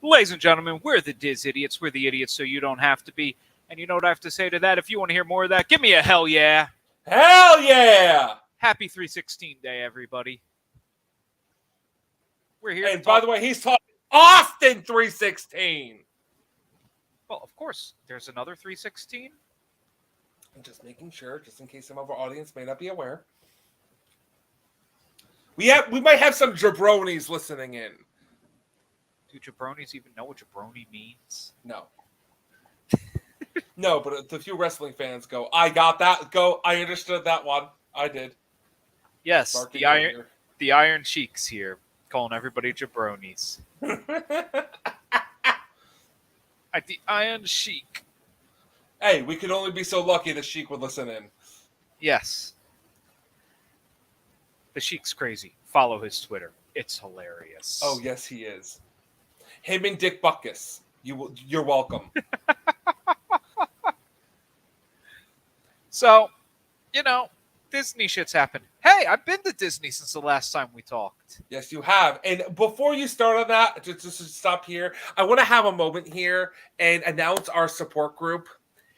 Ladies and gentlemen, we're the Diz Idiots. We're the idiots so you don't have to be. And you know what I have to say to that? If you want to hear more of that, give me a hell yeah. Hell yeah! Happy 316 Day, everybody. We're here. And by the way, he's talking Austin 316. Well, of course, there's another 316. I'm just making sure, just in case some of our audience may not be aware. We might have some jabronis listening in. Do jabronis even know what jabroni means? No. No, but the few wrestling fans go, I got that. Go, I understood that one. I did. Yes, Barking the Iron Sheiks here, calling everybody jabronis. At the Iron Sheik. Hey, we could only be so lucky the Sheik would listen in. Yes. The Sheik's crazy. Follow his Twitter. It's hilarious. Oh, yes, he is. Him and Dick Buckus. You're welcome. So, Disney shit's happened. Hey, I've been to Disney since the last time we talked. Yes, you have. And before you start on that, just to stop here, I want to have a moment here and announce our support group.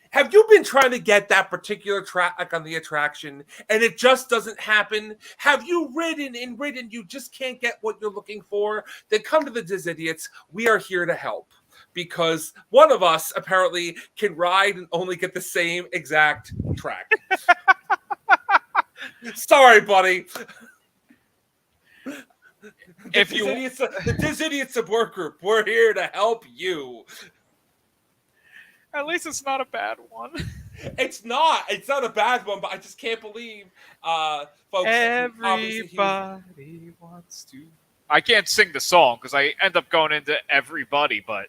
Have you been trying to get that particular track on the attraction and it just doesn't happen? Have you ridden, you just can't get what you're looking for? Then come to the Diz Idiots. We are here to help because one of us apparently can ride and only get the same exact track. Sorry, buddy. The Diz Idiot support group, we're here to help you. At least it's not a bad one. It's not a bad one, but I just can't believe, folks. Everybody wants to. I can't sing the song because I end up going into everybody, but.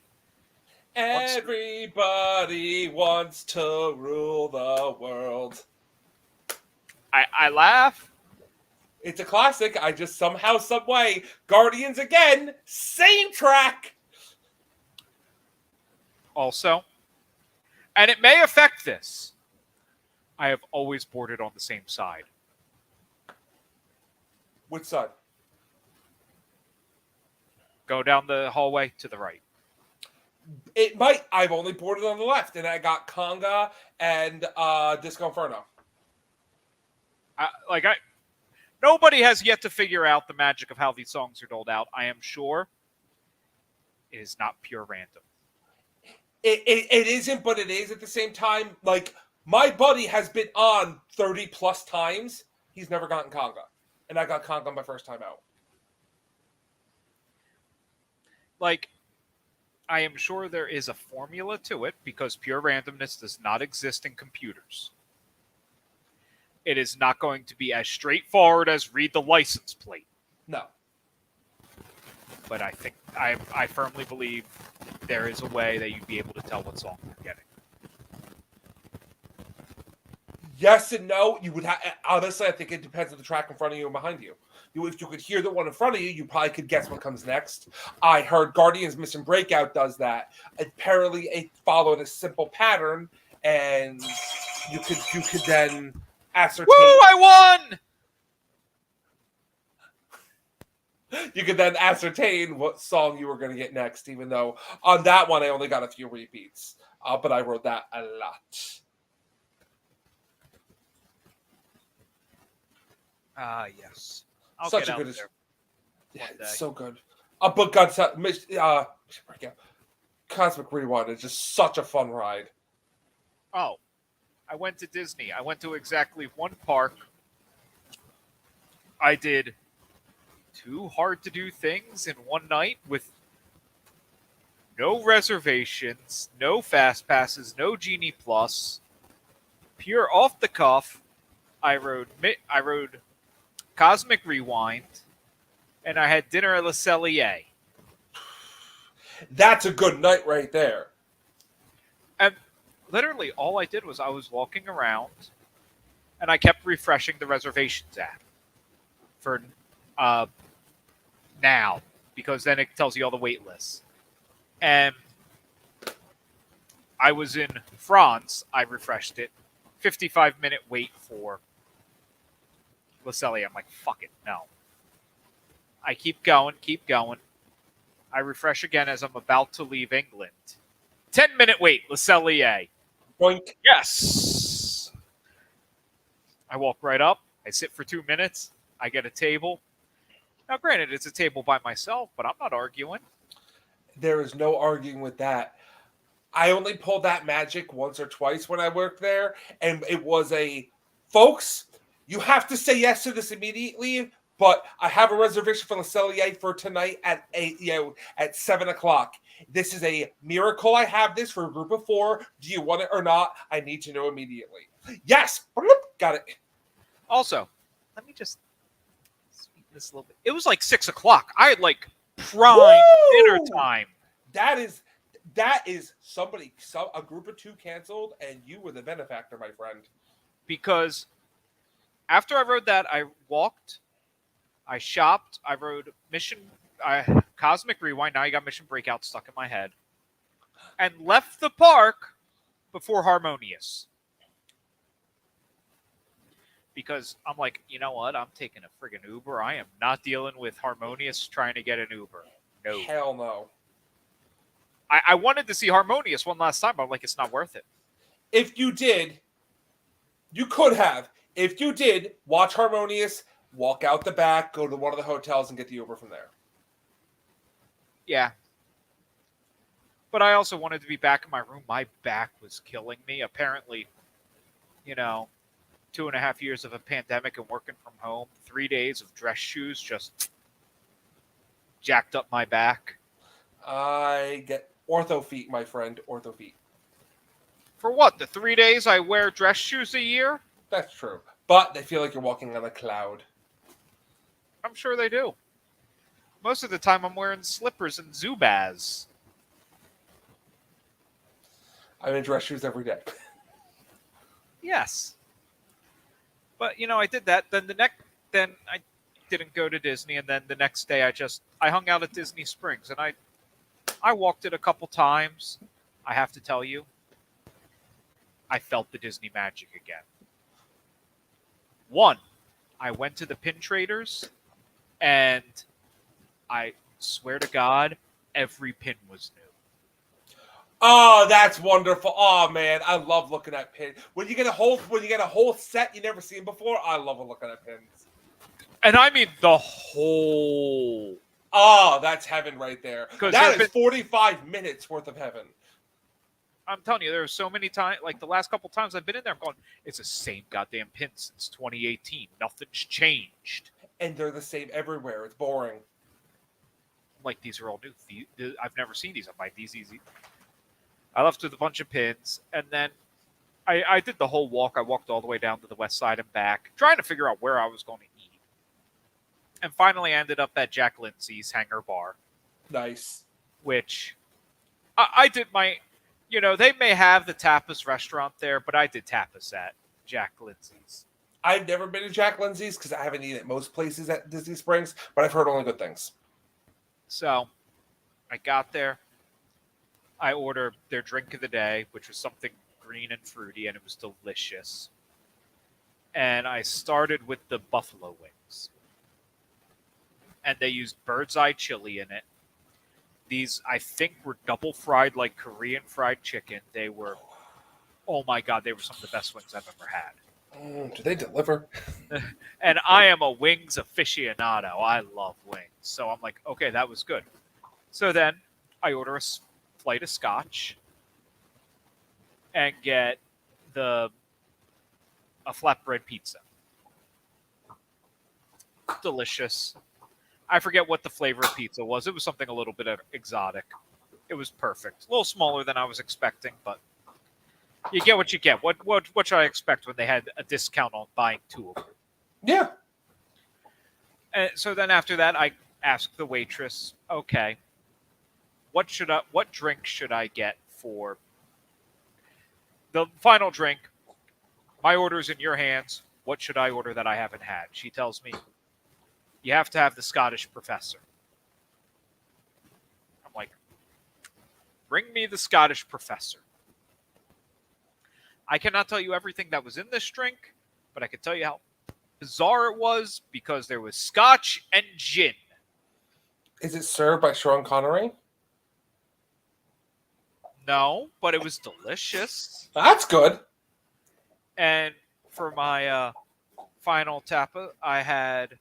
Everybody wants to rule the world. I laugh. It's a classic. I just somehow, some way, Guardians again, same track. Also, and it may affect this, I have always boarded on the same side. Which side? Go down the hallway to the right. It might. I've only boarded on the left, and I got Conga and Disco Inferno. Nobody has yet to figure out the magic of how these songs are doled out. I am sure it is not pure random. It isn't, but it is at the same time. Like, my buddy has been on 30 plus times. He's never gotten Conga. And I got Conga my first time out. Like, I am sure there is a formula to it because pure randomness does not exist in computers. It is not going to be as straightforward as read the license plate. No. But I think I firmly believe there is a way that you'd be able to tell what song you're getting. Yes and no. You would have. Honestly, I think it depends on the track in front of you and behind you. If you could hear the one in front of you, you probably could guess what comes next. I heard Guardians Mission Breakout does that. Apparently, it followed a simple pattern, and you could then ascertain. Woo! I won. You could then ascertain what song you were going to get next, even though on that one I only got a few repeats. But I wrote that a lot. Yes. I'll Such get a out good. there. Yeah, it's so good. But Cosmic Rewind is just such a fun ride. Oh, I went to Disney. I went to exactly one park. I did 2 hard-to-do things in one night with no reservations, no fast passes, no Genie Plus, pure off the cuff. I rode Cosmic Rewind, and I had dinner at Le Cellier. That's a good night right there. And literally all I did was I was walking around and I kept refreshing the reservations app for uh, now because then it tells you all the wait lists. And I was in France. I refreshed it. 55-minute wait for Le Cellier. I'm like, fuck it, no. I keep going, keep going. I refresh again as I'm about to leave England. 10-minute wait, Le Cellier. Boink. Yes. I walk right up. I sit for 2 minutes. I get a table. Now, granted, it's a table by myself, but I'm not arguing. There is no arguing with that. I only pulled that magic once or twice when I worked there, and it was a folks. You have to say yes to this immediately. But I have a reservation for Le Cellier for tonight at 8, at 7 o'clock. This is a miracle. I have this for a group of 4. Do you want it or not? I need to know immediately. Yes, got it. Also, let me just speak this a little bit. It was like 6 o'clock. I had like prime dinner time. That is a group of 2 canceled, and you were the benefactor, my friend. Because after I rode that, I walked, I shopped, I rode Cosmic Rewind. Now you got Mission Breakout stuck in my head, and left the park before Harmonious. Because I'm like, you know what? I'm taking a friggin' Uber. I am not dealing with Harmonious trying to get an Uber. No. Hell no. I wanted to see Harmonious one last time, but I'm like, it's not worth it. If you did, you could have. If you did, watch Harmonious, walk out the back, go to one of the hotels, and get the Uber from there. Yeah. But I also wanted to be back in my room. My back was killing me. Apparently, 2.5 years of a pandemic and working from home, 3 days of dress shoes just jacked up my back. I get ortho feet, my friend. Ortho feet. For what? The 3 days I wear dress shoes a year? That's true. But they feel like you're walking on a cloud. I'm sure they do. Most of the time I'm wearing slippers and Zubaz. I'm in dress shoes every day. Yes. But I did that. Then I didn't go to Disney, and then the next day I hung out at Disney Springs, and I walked it a couple times. I have to tell you, I felt the Disney magic again. One, I went to the pin traders, and I swear to God, every pin was new. Oh, that's wonderful. Oh man, I love looking at pins. When you get a whole set you never seen before, I love looking at pins. And I mean the whole. Oh, that's heaven right there. That is 45 minutes worth of heaven. I'm telling you, there are so many times, like the last couple times I've been in there, I'm going, it's the same goddamn pin since 2018. Nothing's changed. And they're the same everywhere. It's boring. Like, these are all new. I've never seen these. I'm like, these easy. I left with a bunch of pins, and then I did the whole walk. I walked all the way down to the west side and back, trying to figure out where I was going to eat. And finally, I ended up at Jack Lindsay's Hangar Bar. Nice. Which I did my, they may have the tapas restaurant there, but I did tapas at Jack Lindsay's. I've never been to Jack Lindsay's because I haven't eaten at most places at Disney Springs, but I've heard only good things. So I got there. I ordered their drink of the day, which was something green and fruity, and it was delicious. And I started with the buffalo wings. And they used bird's eye chili in it. These, I think, were double fried like Korean fried chicken. They were, oh my God, they were some of the best wings I've ever had. Do they deliver? And I am a wings aficionado. I love wings. So I'm like, okay, that was good. So then I order a flight of scotch and get a flatbread pizza. Delicious. I forget what the flavor of pizza was. It was something a little bit exotic. It was perfect. A little smaller than I was expecting, but you get what you get. What should I expect when they had a discount on buying 2 of them? Yeah. And so then after that, I asked the waitress, okay, what drink should I get for the final drink. My order's in your hands. What should I order that I haven't had? She tells me, you have to have the Scottish Professor. I'm like, bring me the Scottish Professor. I cannot tell you everything that was in this drink, but I can tell you how bizarre it was because there was scotch and gin. Is it served by Sean Connery? No, but it was delicious. That's good. And for my final tapa, I had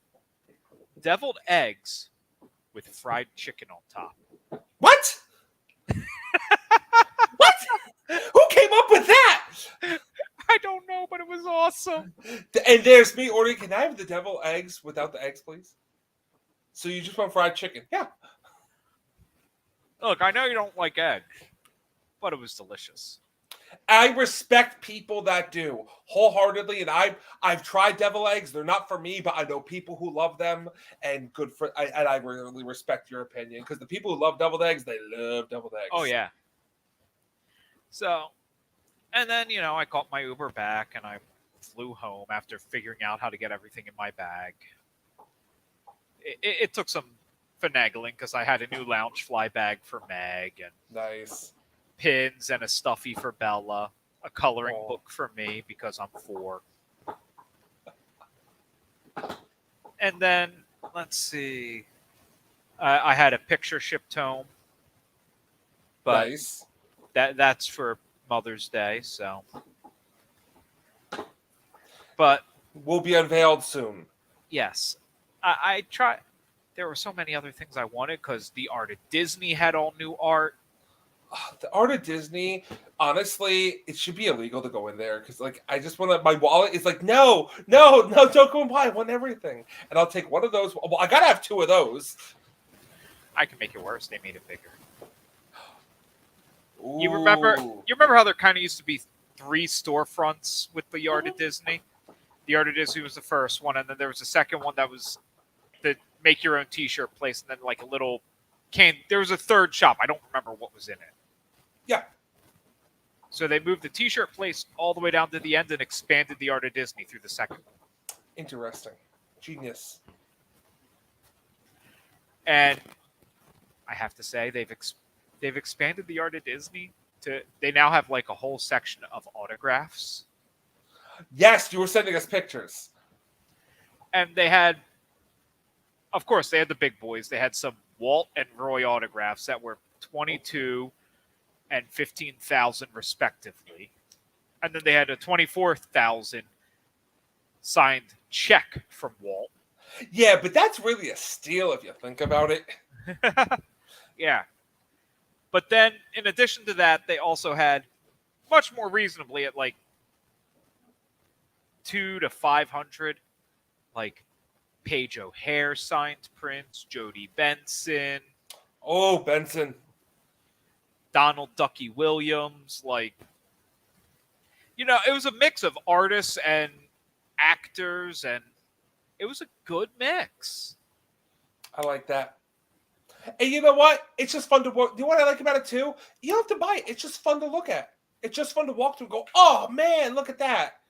deviled eggs with fried chicken on top. What? What? Who came up with that? I don't know, but it was awesome. And there's me ordering, can I have the deviled eggs without the eggs, please? So you just want fried chicken? Yeah. Look, I know you don't like eggs, but it was delicious. I respect people that do wholeheartedly, and I've tried devil eggs. They're not for me, but I know people who love them, and good for. And I really respect your opinion because the people who love deviled eggs, they love deviled eggs. Oh yeah. So, and then I caught my Uber back, and I flew home after figuring out how to get everything in my bag. It took some finagling because I had a new Loungefly bag for Meg, and Nice. pins and a stuffy for Bella, a coloring Oh. book for me because I'm 4. And then, let's see, I had a picture shipped home, but Nice. that's for Mother's Day, so. But, Will be unveiled soon. yes, I tried. There were so many other things I wanted because the Art of Disney had all new art. The Art of Disney, honestly, it should be illegal to go in there because, like, I just want to. My wallet is like, no, don't go and buy. I want everything, and I'll take one of those. Well, I gotta have 2 of those. I can make it worse. They made it bigger. Ooh. You remember how there kind of used to be 3 storefronts with the Art of Disney? The Art of Disney was the first one, and then there was a second one that was the make your own T-shirt place, and then like a little there was a third shop. I don't remember what was in it. Yeah. So they moved the T-shirt place all the way down to the end and expanded the Art of Disney through the second one. Interesting. Genius. And I have to say they've expanded the Art of Disney to they now have like a whole section of autographs. Yes, you were sending us pictures. And they had, of course, they had the big boys. They had some Walt and Roy autographs that were 22 and 15,000 respectively. And then they had a 24,000 signed check from Walt. Yeah, but that's really a steal if you think about it. Yeah. But then, in addition to that, they also had, much more reasonably, at like 200 to 500, like Paige O'Hare signed prints, Jodie Benson, Oh, Benson. Donald Ducky Williams, like, it was a mix of artists and actors, and it was a good mix. I like that. And you know what? It's just fun to walk. You know what I like about it too? You don't have to buy it. It's just fun to look at. It's just fun to walk through and go, oh man, look at that.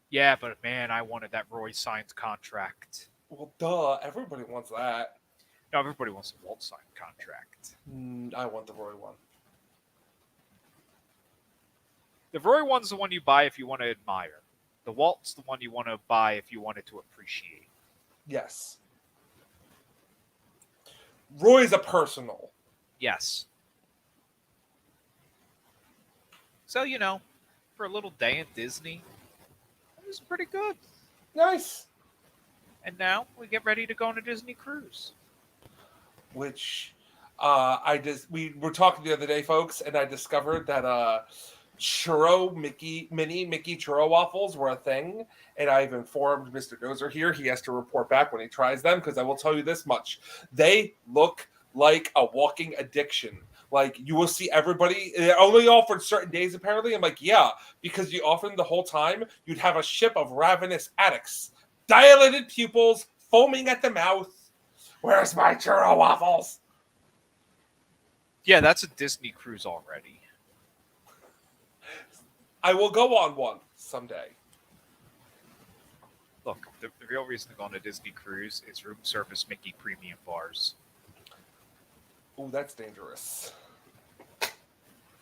Yeah, but man, I wanted that Roy signed contract. Well, duh. Everybody wants that. No, everybody wants a Walt signed contract. I want the Roy one. The Roy one's the one you buy if you want to admire. The Walt's the one you want to buy if you wanted to appreciate. Yes. Roy's a personal. Yes. So, for a little day in Disney, it was pretty good. Nice. And now we get ready to go on a Disney cruise. Which we were talking the other day, folks, and I discovered that mini Mickey churro waffles were a thing, and I've informed Mr. Dozer here. He has to report back when he tries them, because I will tell you this much: they look like a walking addiction. Like, you will see everybody, they're only offered certain days apparently. I'm like, yeah, because you often the whole time you'd have a ship of ravenous addicts, dilated pupils, foaming at the mouth. Where's my churro waffles? Yeah, that's a Disney cruise already. I will go on one someday. Look, the real reason to go on a Disney cruise is room service Mickey premium bars. Ooh, that's dangerous.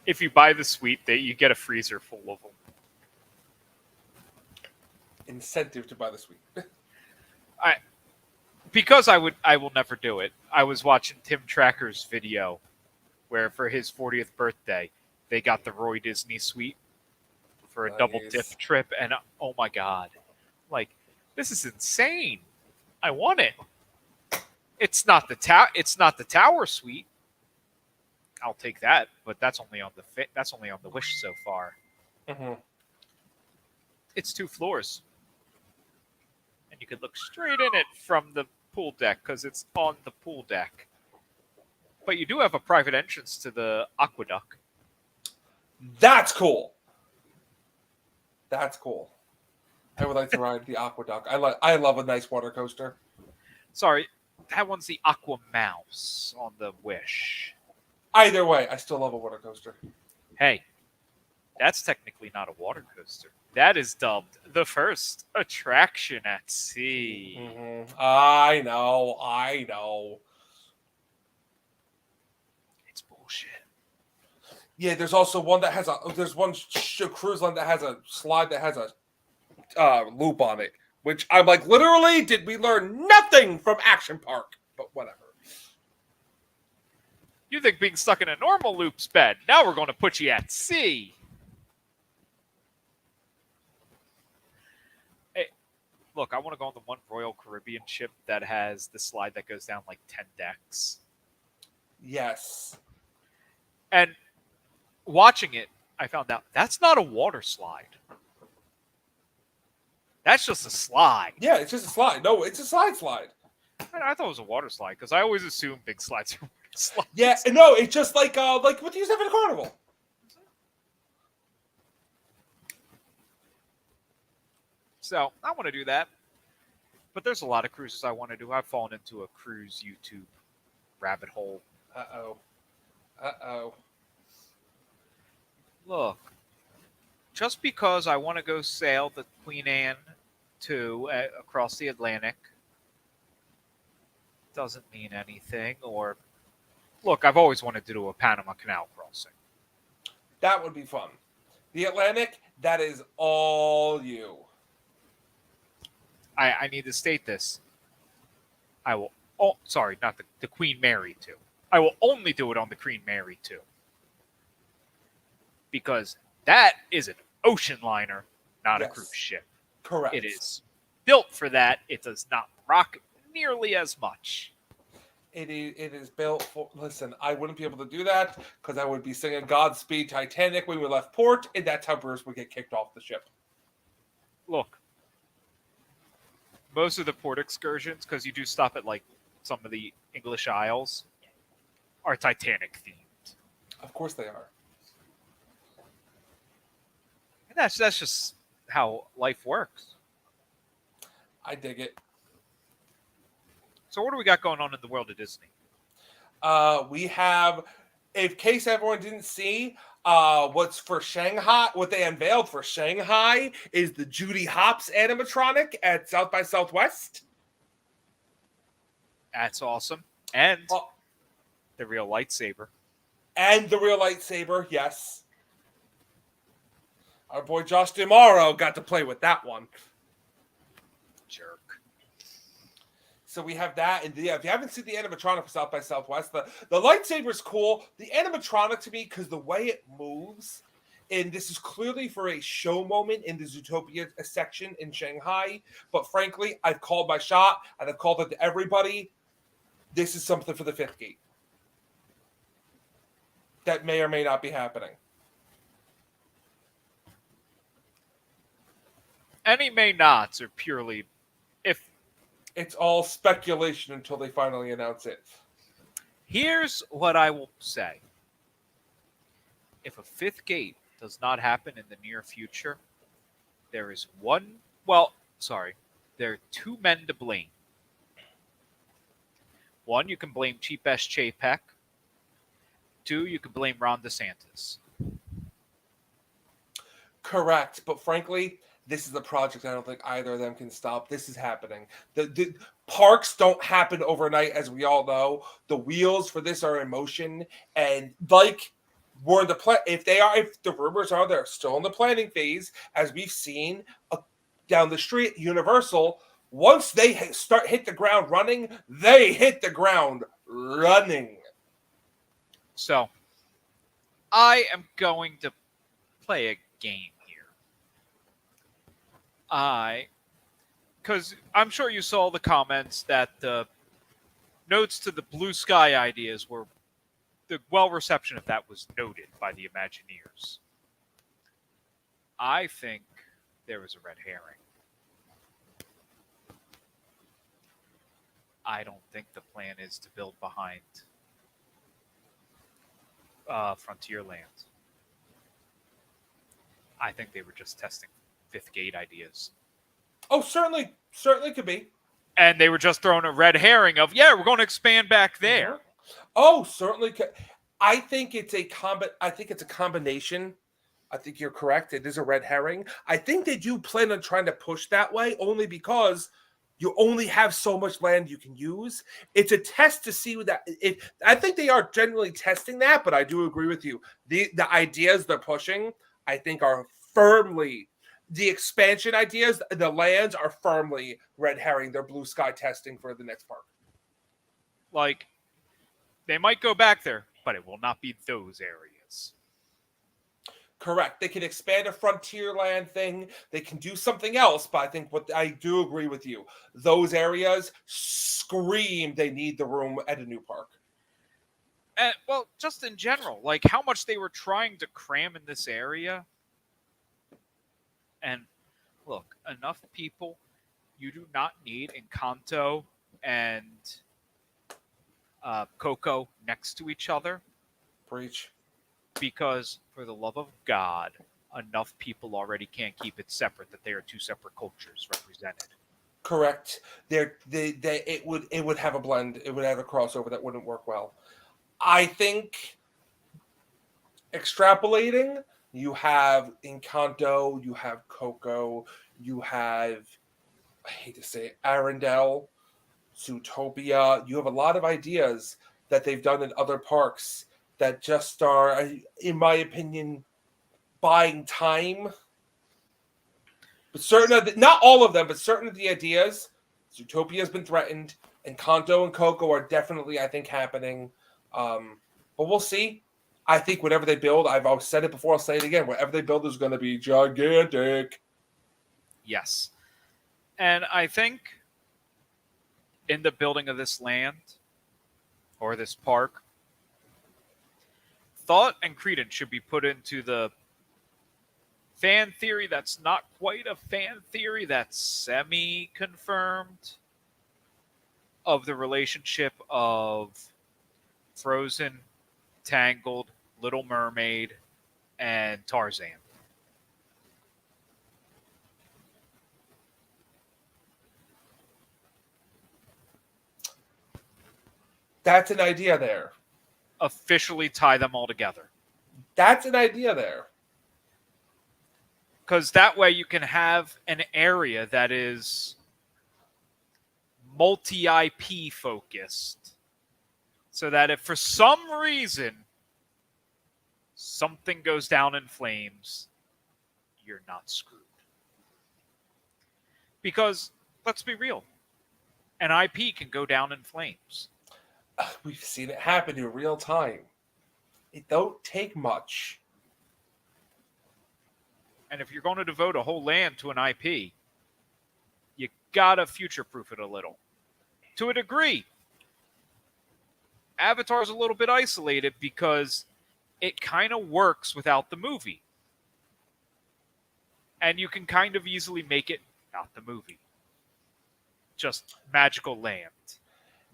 If you buy the suite, you get a freezer full of them. Incentive to buy the suite. Because I will never do it. I was watching Tim Tracker's video where for his 40th birthday, they got the Roy Disney suite for a double dip trip, and oh my god. Like, this is insane. I want it. It's not the tower suite. I'll take that, but that's only on the Wish so far. Mm-hmm. It's 2 floors. And you could look straight in it from the pool deck because it's on the pool deck. But you do have a private entrance to the aqueduct. That's cool. That's cool. I would like to ride the aqueduct. I love a nice water coaster. Sorry, that one's the Aqua Mouse on the Wish. Either way, I still love a water coaster. Hey, that's technically not a water coaster. That is dubbed the first attraction at sea. Mm-hmm. I know. It's bullshit. Yeah, there's also one that has there's one cruise line that has a slide that has a loop on it, which I'm like, literally, did we learn nothing from Action Park? But whatever. You think being stuck in a normal loop's bad? Now we're going to put you at sea. Hey, look, I want to go on the one Royal Caribbean ship that has the slide that goes down like 10 decks. Yes. And watching it, I found out that's not a water slide. That's just a slide. Yeah, it's just a slide. No, it's a slide. I thought it was a water slide because I always assume big slides are water slides. Yeah, no, it's just like what you used to have at a carnival. So I want to do that. But there's a lot of cruises I want to do. I've fallen into a cruise YouTube rabbit hole. Uh-oh. Look, just because I want to go sail the Queen Anne 2 across the Atlantic doesn't mean anything. Or, look, I've always wanted to do a Panama Canal crossing. That would be fun. The Atlantic, that is all you. I need to state this. I will. Oh, sorry, not the Queen Mary 2. I will only do it on the Queen Mary 2. Because that is an ocean liner, not a cruise ship. Correct. It is built for that. It does not rock nearly as much. It is built for. Listen, I wouldn't be able to do that because I would be singing Godspeed Titanic when we left port, and that's how Bruce would get kicked off the ship. Look, most of the port excursions, because you do stop at like some of the English Isles, are Titanic themed. Of course they are. And that's just how life works. I dig it. So what do we got going on in the world of Disney? We have, in case everyone didn't see, what's for Shanghai, what they unveiled for Shanghai is the Judy Hopps animatronic at South by Southwest. That's awesome. And the real lightsaber. And the real lightsaber, yes. Our boy Josh DeMauro got to play with that one. Jerk. So we have that, and if you haven't seen the animatronic for South by Southwest, the lightsaber is cool. The animatronic to me, because the way it moves, and this is clearly for a show moment in the Zootopia section in Shanghai, but frankly, I've called my shot, and I've called it to everybody. This is something for the fifth gate. That may or may not be happening. Any may nots are purely if. It's all speculation until they finally announce it. Here's what I will say. If a fifth gate does not happen in the near future, there are two men to blame. One, you can blame Cheap Ass Chapek. Two, you can blame Ron DeSantis. Correct, but frankly, this is a project I don't think either of them can stop. This is happening. The parks don't happen overnight, as we all know. The wheels for this are in motion, and like we're in the if the rumors are they're still in the planning phase, as we've seen down the street, Universal. Once they hit the ground running, they hit the ground running. So, I am going to play a game here. Because I'm sure you saw the comments that the notes to the Blue Sky ideas were, the reception of that was noted by the Imagineers. I think there was a red herring. I don't think the plan is to build behind Frontierland. I think they were just testing Fifth Gate ideas. Oh, certainly could be. And they were just throwing a red herring of, yeah, we're going to expand back there. Oh, certainly could. I think it's a combination. I think you're correct. It is a red herring. I think they do plan on trying to push that way only because you only have so much land you can use. It's a test to see that. I think they are generally testing that, but I do agree with you. The ideas they're pushing, I think, are firmly the expansion ideas. The lands are firmly red herring. They're Blue Sky testing for the next park. Like, they might go back there, but it will not be those areas. Correct. They can expand a Frontierland thing. They can do something else, but I think what I do agree with you. Those areas scream they need the room at a new park. And, well, just in general, like how much they were trying to cram in this area. And look, enough people, you do not need Encanto and Coco next to each other. Preach. Because, for the love of God, enough people already can't keep it separate that they are two separate cultures represented. Correct. It would have a blend. It would have a crossover that wouldn't work well. I think extrapolating, you have Encanto, you have Coco, you have, I hate to say it, Arendelle, Zootopia. You have a lot of ideas that they've done in other parks that just are, in my opinion, buying time. But certain of not all of them, but certain of the ideas, Zootopia has been threatened, and Encanto and Coco are definitely, I think, happening. But we'll see. I think whatever they build, I've always said it before, I'll say it again, whatever they build is going to be gigantic. Yes. And I think in the building of this land, or this park, thought and credence should be put into the fan theory that's not quite a fan theory, that's semi-confirmed, of the relationship of Frozen, Tangled, Little Mermaid, and Tarzan. That's an idea there. Officially tie them all together. That's an idea there. Because that way you can have an area that is multi-IP focused. So that if for some reason something goes down in flames, you're not screwed. Because, let's be real, an IP can go down in flames. We've seen it happen in real time. It don't take much. And if you're going to devote a whole land to an IP, you gotta future-proof it a little. To a degree, Avatar's a little bit isolated because it kind of works without the movie. And you can kind of easily make it not the movie. Just magical land.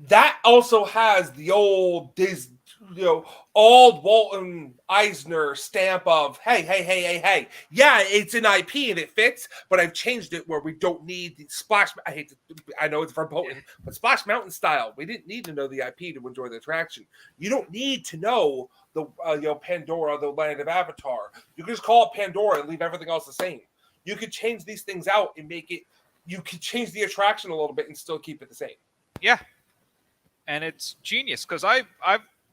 That also has the old old Walton Eisner stamp of hey. Yeah, it's an IP and it fits, but I've changed it where we don't need the Splash. I know it's verboten, but Splash Mountain style. We didn't need to know the IP to enjoy the attraction. You don't need to know the Pandora, the land of Avatar. You can just call it Pandora and leave everything else the same. You could change these things out and make it. You could change the attraction a little bit and still keep it the same. Yeah, and it's genius because I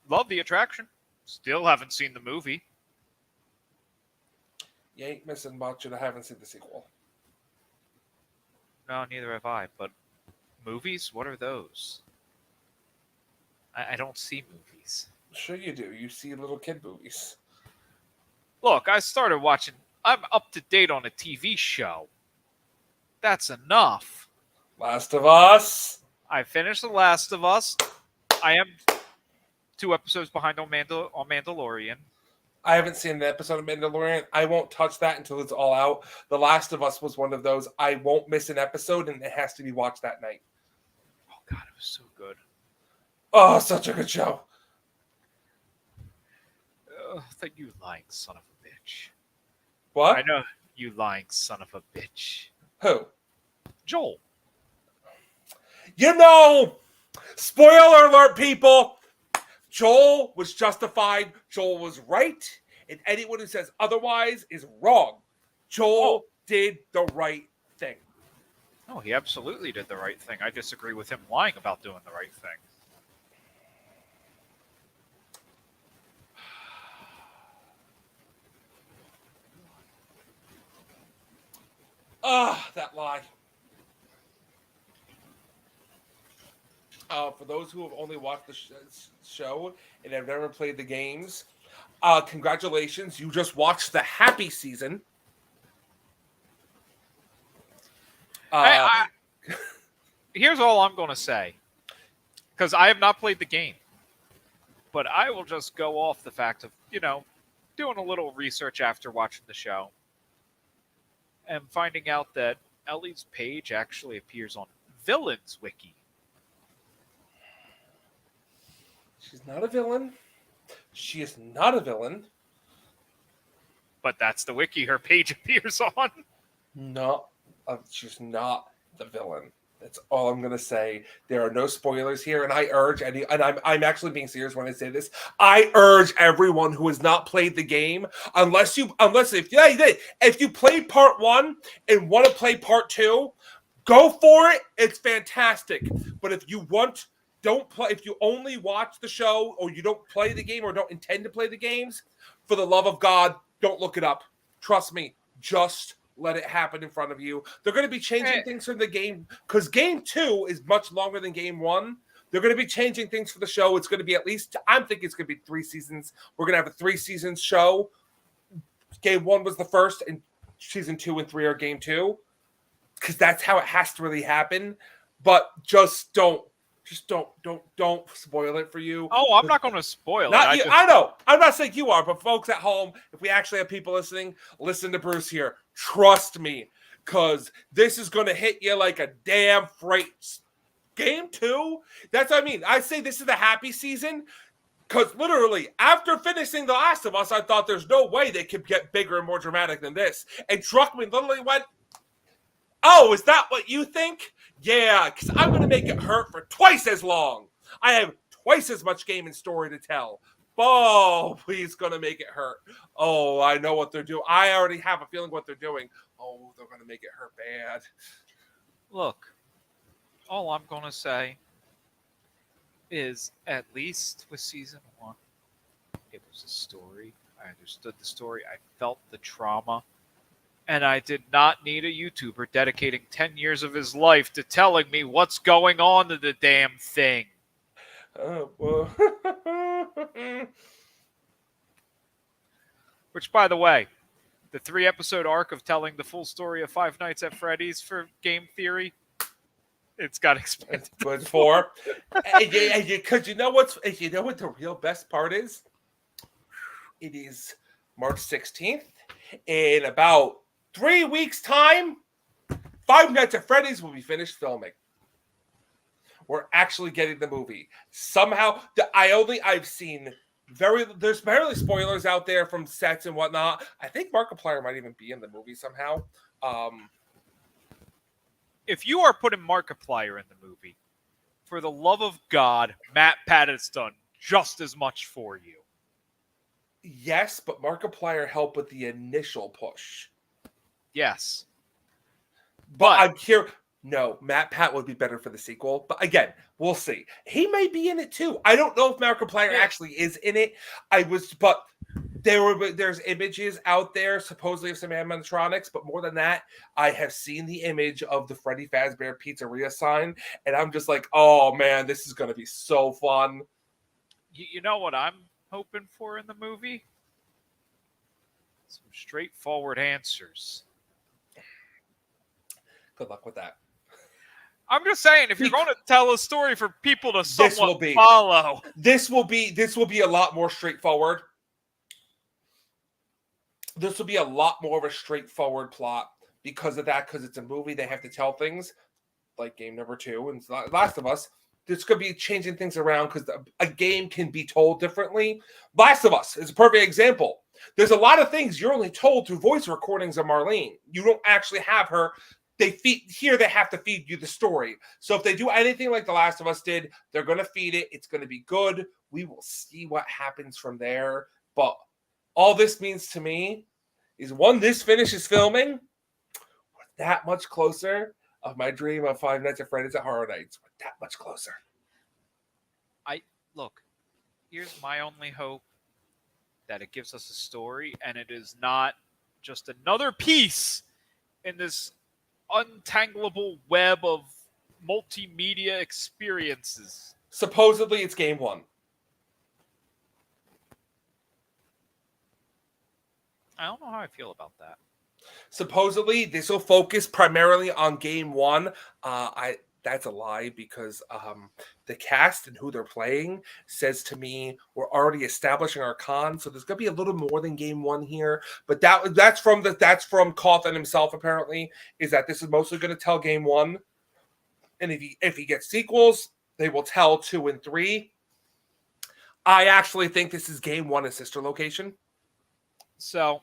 love the attraction. Still haven't seen the movie. You ain't missing much, and I haven't seen the sequel. No, neither have I. But movies, what are those? I don't see movies. Sure you do. You see little kid movies. Look, I started watching. I'm up to date on a TV show. That's enough. Last of Us. I finished The Last of Us. I am 2 episodes behind on Mandalorian. I haven't seen the episode of Mandalorian. I won't touch that until it's all out. The Last of Us was one of those. I won't miss an episode, and it has to be watched that night. Oh, God, it was so good. Oh, such a good show. That you lying son of a bitch. What? I know you lying son of a bitch. Who? Joel. Spoiler alert, people. Joel was justified. Joel was right. And anyone who says otherwise is wrong. Joel did the right thing. No, he absolutely did the right thing. I disagree with him lying about doing the right thing. That lie. For those who have only watched the show and have never played the games, congratulations. You just watched the happy season. Here's all I'm going to say. Because I have not played the game. But I will just go off the fact of, doing a little research after watching the show. And finding out that Ellie's page actually appears on Villains Wiki. She's not a villain. She is not a villain. But that's the wiki her page appears on. No, she's not the villain. That's all I'm going to say. There are no spoilers here, and I urge I'm actually being serious when I say this. I urge everyone who has not played the game, if you played part 1 and want to play part 2, go for it. It's fantastic. But if you only watch the show or you don't play the game or don't intend to play the games, for the love of God, don't look it up. Trust me, just let it happen in front of you. They're going to be changing things from the game because game 2 is much longer than game 1. They're going to be changing things for the show. It's going to be I'm thinking it's going to be 3 seasons. We're going to have a 3-season show. Game 1 was the first, and season 2 and 3 are game 2 because that's how it has to really happen. But just don't spoil it for you. Oh, I'm not going to spoil it. I know. I'm not saying you are, but folks at home, if we actually have people listening, listen to Bruce here. Trust me, because this is going to hit you like a damn freight. Game 2, that's what I mean. I say this is the happy season because literally after finishing The Last of Us, I thought there's no way they could get bigger and more dramatic than this. And Truckman literally went, "Oh, is that what you think? Yeah, because I'm going to make it hurt for twice as long. I have twice as much game and story to tell. Oh, please going to make it hurt. Oh, I know what they're doing. I already have a feeling what they're doing. Oh, they're going to make it hurt bad." Look, all I'm going to say is at least with season 1, it was a story. I understood the story. I felt the trauma. And I did not need a YouTuber dedicating 10 years of his life to telling me what's going on to the damn thing. Oh, well. Which, by the way, the 3-episode arc of telling the full story of Five Nights at Freddy's for Game Theory, it's got expanded. It's good for. Because you know what the real best part is? It is March 16th. In about 3 weeks' time, Five Nights at Freddy's will be finished filming. We're actually getting the movie. Somehow, I've seen There's apparently spoilers out there from sets and whatnot. I think Markiplier might even be in the movie somehow. If you are putting Markiplier in the movie, for the love of God, Matt Pat has done just as much for you. Yes, but Markiplier helped with the initial push. Yes. But I'm here. No, Matt Pat would be better for the sequel. But again, we'll see. He may be in it too. I don't know if Markiplier actually is in it. But there's images out there supposedly of some animatronics. But more than that, I have seen the image of the Freddy Fazbear Pizzeria sign, and I'm just like, oh man, this is gonna be so fun. You know what I'm hoping for in the movie? Some straightforward answers. Good luck with that. I'm just saying, if you're going to tell a story for people to somewhat follow, this will be a lot more straightforward. This will be a lot more of a straightforward plot because of that. Because it's a movie, they have to tell things like Game Number 2 and Last of Us. There's going to be changing things around because a game can be told differently. Last of Us is a perfect example. There's a lot of things you're only told through voice recordings of Marlene. You don't actually have her. They have to feed you the story. So if they do anything like The Last of Us did, they're going to feed it. It's going to be good. We will see what happens from there. But all this means to me is when this finishes filming, we're that much closer of my dream of Five Nights at Freddy's at Horror Nights. We're that much closer. Look, here's my only hope, that it gives us a story and it is not just another piece in this untangleable web of multimedia experiences. Supposedly it's game 1. I don't know how I feel about that. Supposedly this will focus primarily on game 1. That's a lie because the cast and who they're playing says to me we're already establishing our con, so there's gonna be a little more than game 1 here. But that's from Cawthon himself. Apparently, is that this is mostly going to tell game 1, and if he gets sequels, they will tell 2 and 3. I actually think this is game 1 and sister location. So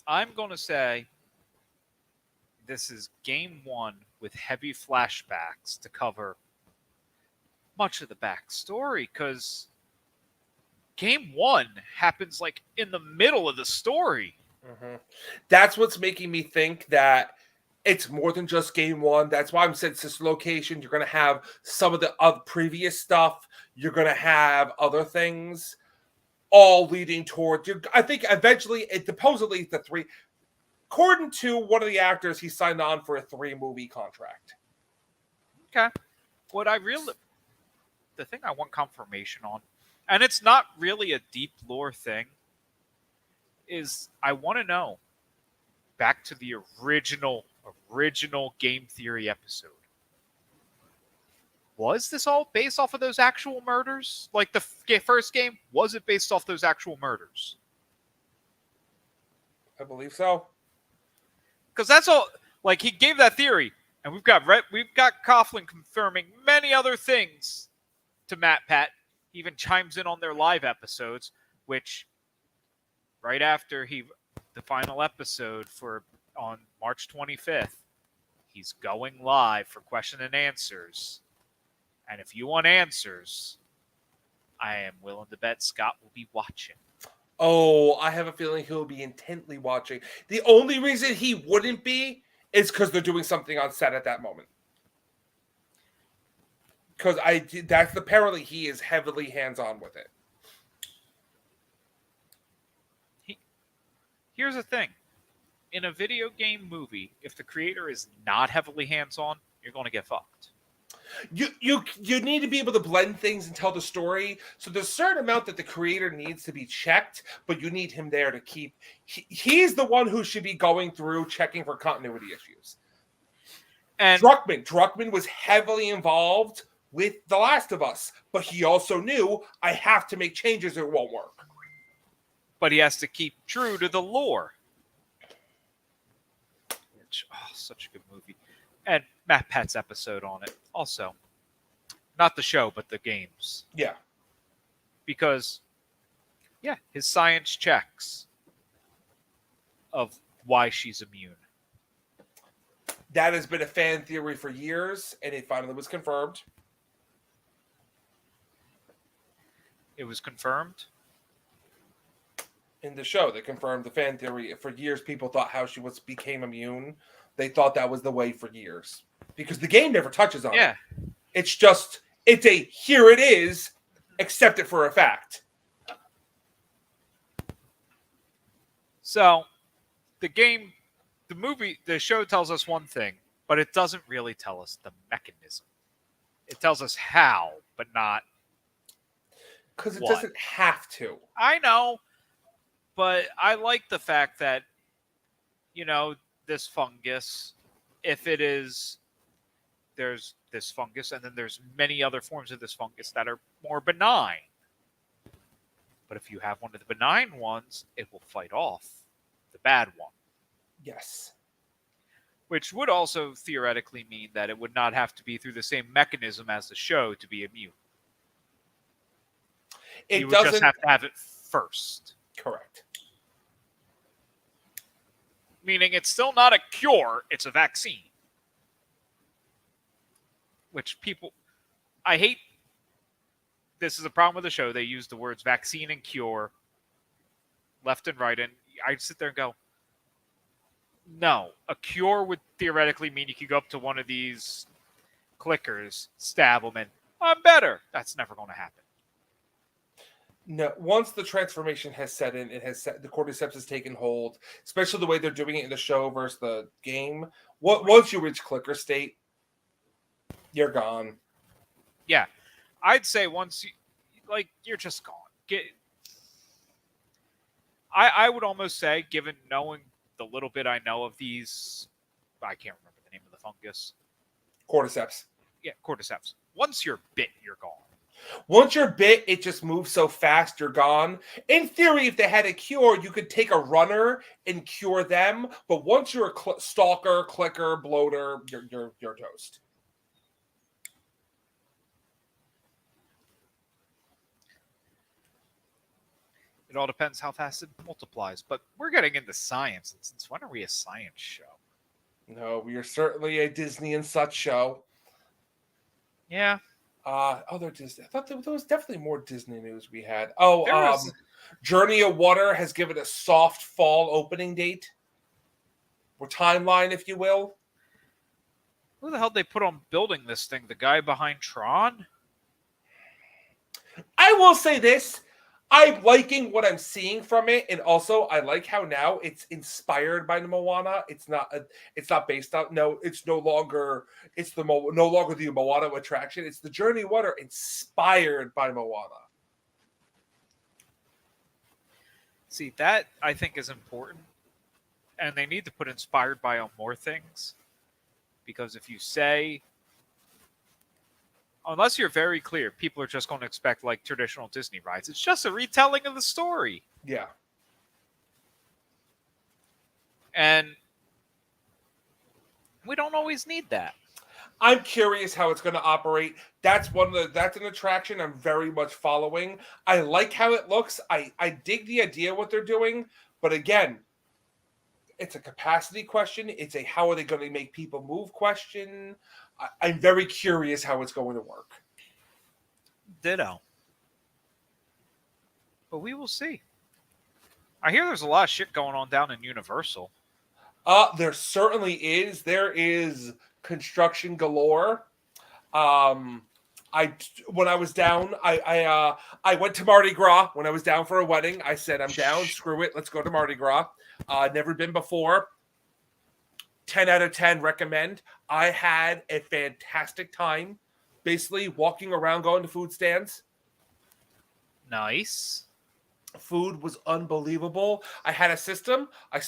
I'm going to say this is game 1 with heavy flashbacks to cover much of the backstory, because game 1 happens like in the middle of the story. Mm-hmm. That's what's making me think that it's more than just game 1. That's why I'm saying sister location. You're going to have some of the previous stuff. You're going to have other things, all leading toward. I think eventually, supposedly the 3. According to one of the actors, he signed on for a 3-movie contract. Okay. The thing I want confirmation on, and it's not really a deep lore thing, is I want to know, back to the original Game Theory episode, was this all based off of those actual murders? Like the first game, was it based off those actual murders? I believe so. Because that's all. Like, he gave that theory, and we've got Coughlin confirming many other things to Matt Pat. He even chimes in on their live episodes, which right after the final episode on March 25th, he's going live for question and answers. And if you want answers, I am willing to bet Scott will be watching. Oh, I have a feeling he'll be intently watching. The only reason he wouldn't be is because they're doing something on set at that moment. Because apparently he is heavily hands-on with it. Here's the thing. In a video game movie, if the creator is not heavily hands-on, you're going to get fucked. You need to be able to blend things and tell the story. So there's a certain amount that the creator needs to be checked, but you need him there to keep. He's the one who should be going through checking for continuity issues. And Druckmann was heavily involved with The Last of Us, but he also knew I have to make changes or it won't work. But he has to keep true to the lore. Such a good movie. And Matt Pat's episode on it. Also, Not the show, but the games. Yeah. Because, yeah, his science checks of why she's immune. That has been a fan theory for years, and it finally was confirmed. It was confirmed. In the show, they confirmed the fan theory. For years, people thought how she became immune. They thought that was the way for years. Because the game never touches on it. It's just, it's a, here it is, accept it for a fact. So, the game, the movie, the show tells us one thing, but it doesn't really tell us the mechanism. It tells us how, but not because it what. doesn't have to. I know, but I like the fact that, you know, this fungus, if it is, there's this fungus, and then there's many other forms of this fungus that are more benign. But if you have one of the benign ones, it will fight off the bad one. Yes. Which would also theoretically mean that it would not have to be through the same mechanism as the show to be immune. You would just have to have it first. Correct. Meaning it's still not a cure, it's a vaccine. Which people, I hate, this is a problem with the show. They use the words vaccine and cure left and right, and I sit there and go, no, a cure would theoretically mean you could go up to one of these clickers, stab them, and I'm better. That's never going to happen. No, once the transformation has set in, it has set, the cordyceps has taken hold, especially the way they're doing it in the show versus the game. Once you reach clicker state, you're gone. Yeah, I'd say once you, like, you're just gone. I would almost say, given knowing the little bit I know of these, I can't remember the name of the fungus. Cordyceps. Yeah, cordyceps. Once you're bit, you're gone. Once you're bit, it just moves so fast, you're gone. In theory, if they had a cure, you could take a runner and cure them. But once you're a stalker, clicker, bloater, you're toast. It all depends how fast it multiplies. But we're getting into science. And since when are we a science show? No, we are certainly a Disney and such show. Yeah. Other Disney. I thought there was definitely more Disney news we had. Journey of Water has given a soft fall opening date. Or timeline, if you will. Who the hell did they put on building this thing? The guy behind Tron? I will say this. I'm liking what I'm seeing from it, and also I like how now it's inspired by the Moana. It's not based on it's no longer the Moana attraction. It's the Journey of Water inspired by Moana. See, that I think is important, and they need to put inspired by on more things, because if you say, unless you're very clear, people are just going to expect like traditional Disney rides. It's just a retelling of the story. Yeah. And we don't always need that. I'm curious how it's going to operate. That's an attraction I'm very much following. I like how it looks. I dig the idea of what they're doing, but again, it's a capacity question. It's a how are they going to make people move question. I'm very curious how it's going to work. Ditto. But we will see. I hear there's a lot of shit going on down in Universal. There certainly is. There is construction galore. When I was down, I went to Mardi Gras when I was down for a wedding. I said, I'm down. Screw it. Let's go to Mardi Gras. Never been before. 10 out of 10 recommend. I had a fantastic time basically walking around, going to food stands. Nice. Food was unbelievable. I had a system. I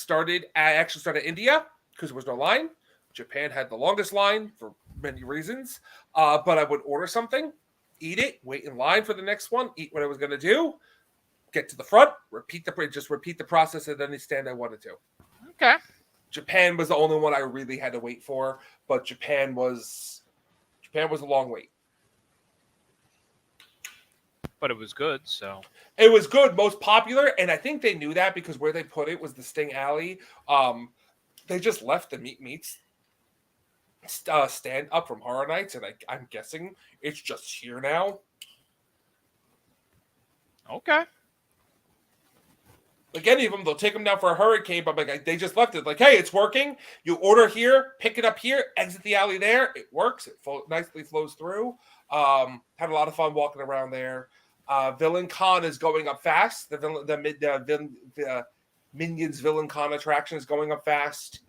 actually started India because there was no line. Japan had the longest line for many reasons. But I would order something, eat it, wait in line for the next one, eat what I was going to do, get to the front, repeat the process at any stand I wanted to. Okay. Japan was the only one I really had to wait for, but Japan was a long wait. but it was good. So It was good, most popular, and I think they knew that because where they put it was the Sting Alley. They just left the meats stand up from Horror Nights, and I'm guessing it's just here now. okay, Like any of them, they'll take them down for a hurricane, but like they just left it. Like, hey, it's working. You order here, pick it up here, exit the alley there. It works. It nicely flows through. Had a lot of fun walking around there. Villain Con is going up fast. The Minions Villain Con attraction is going up fast.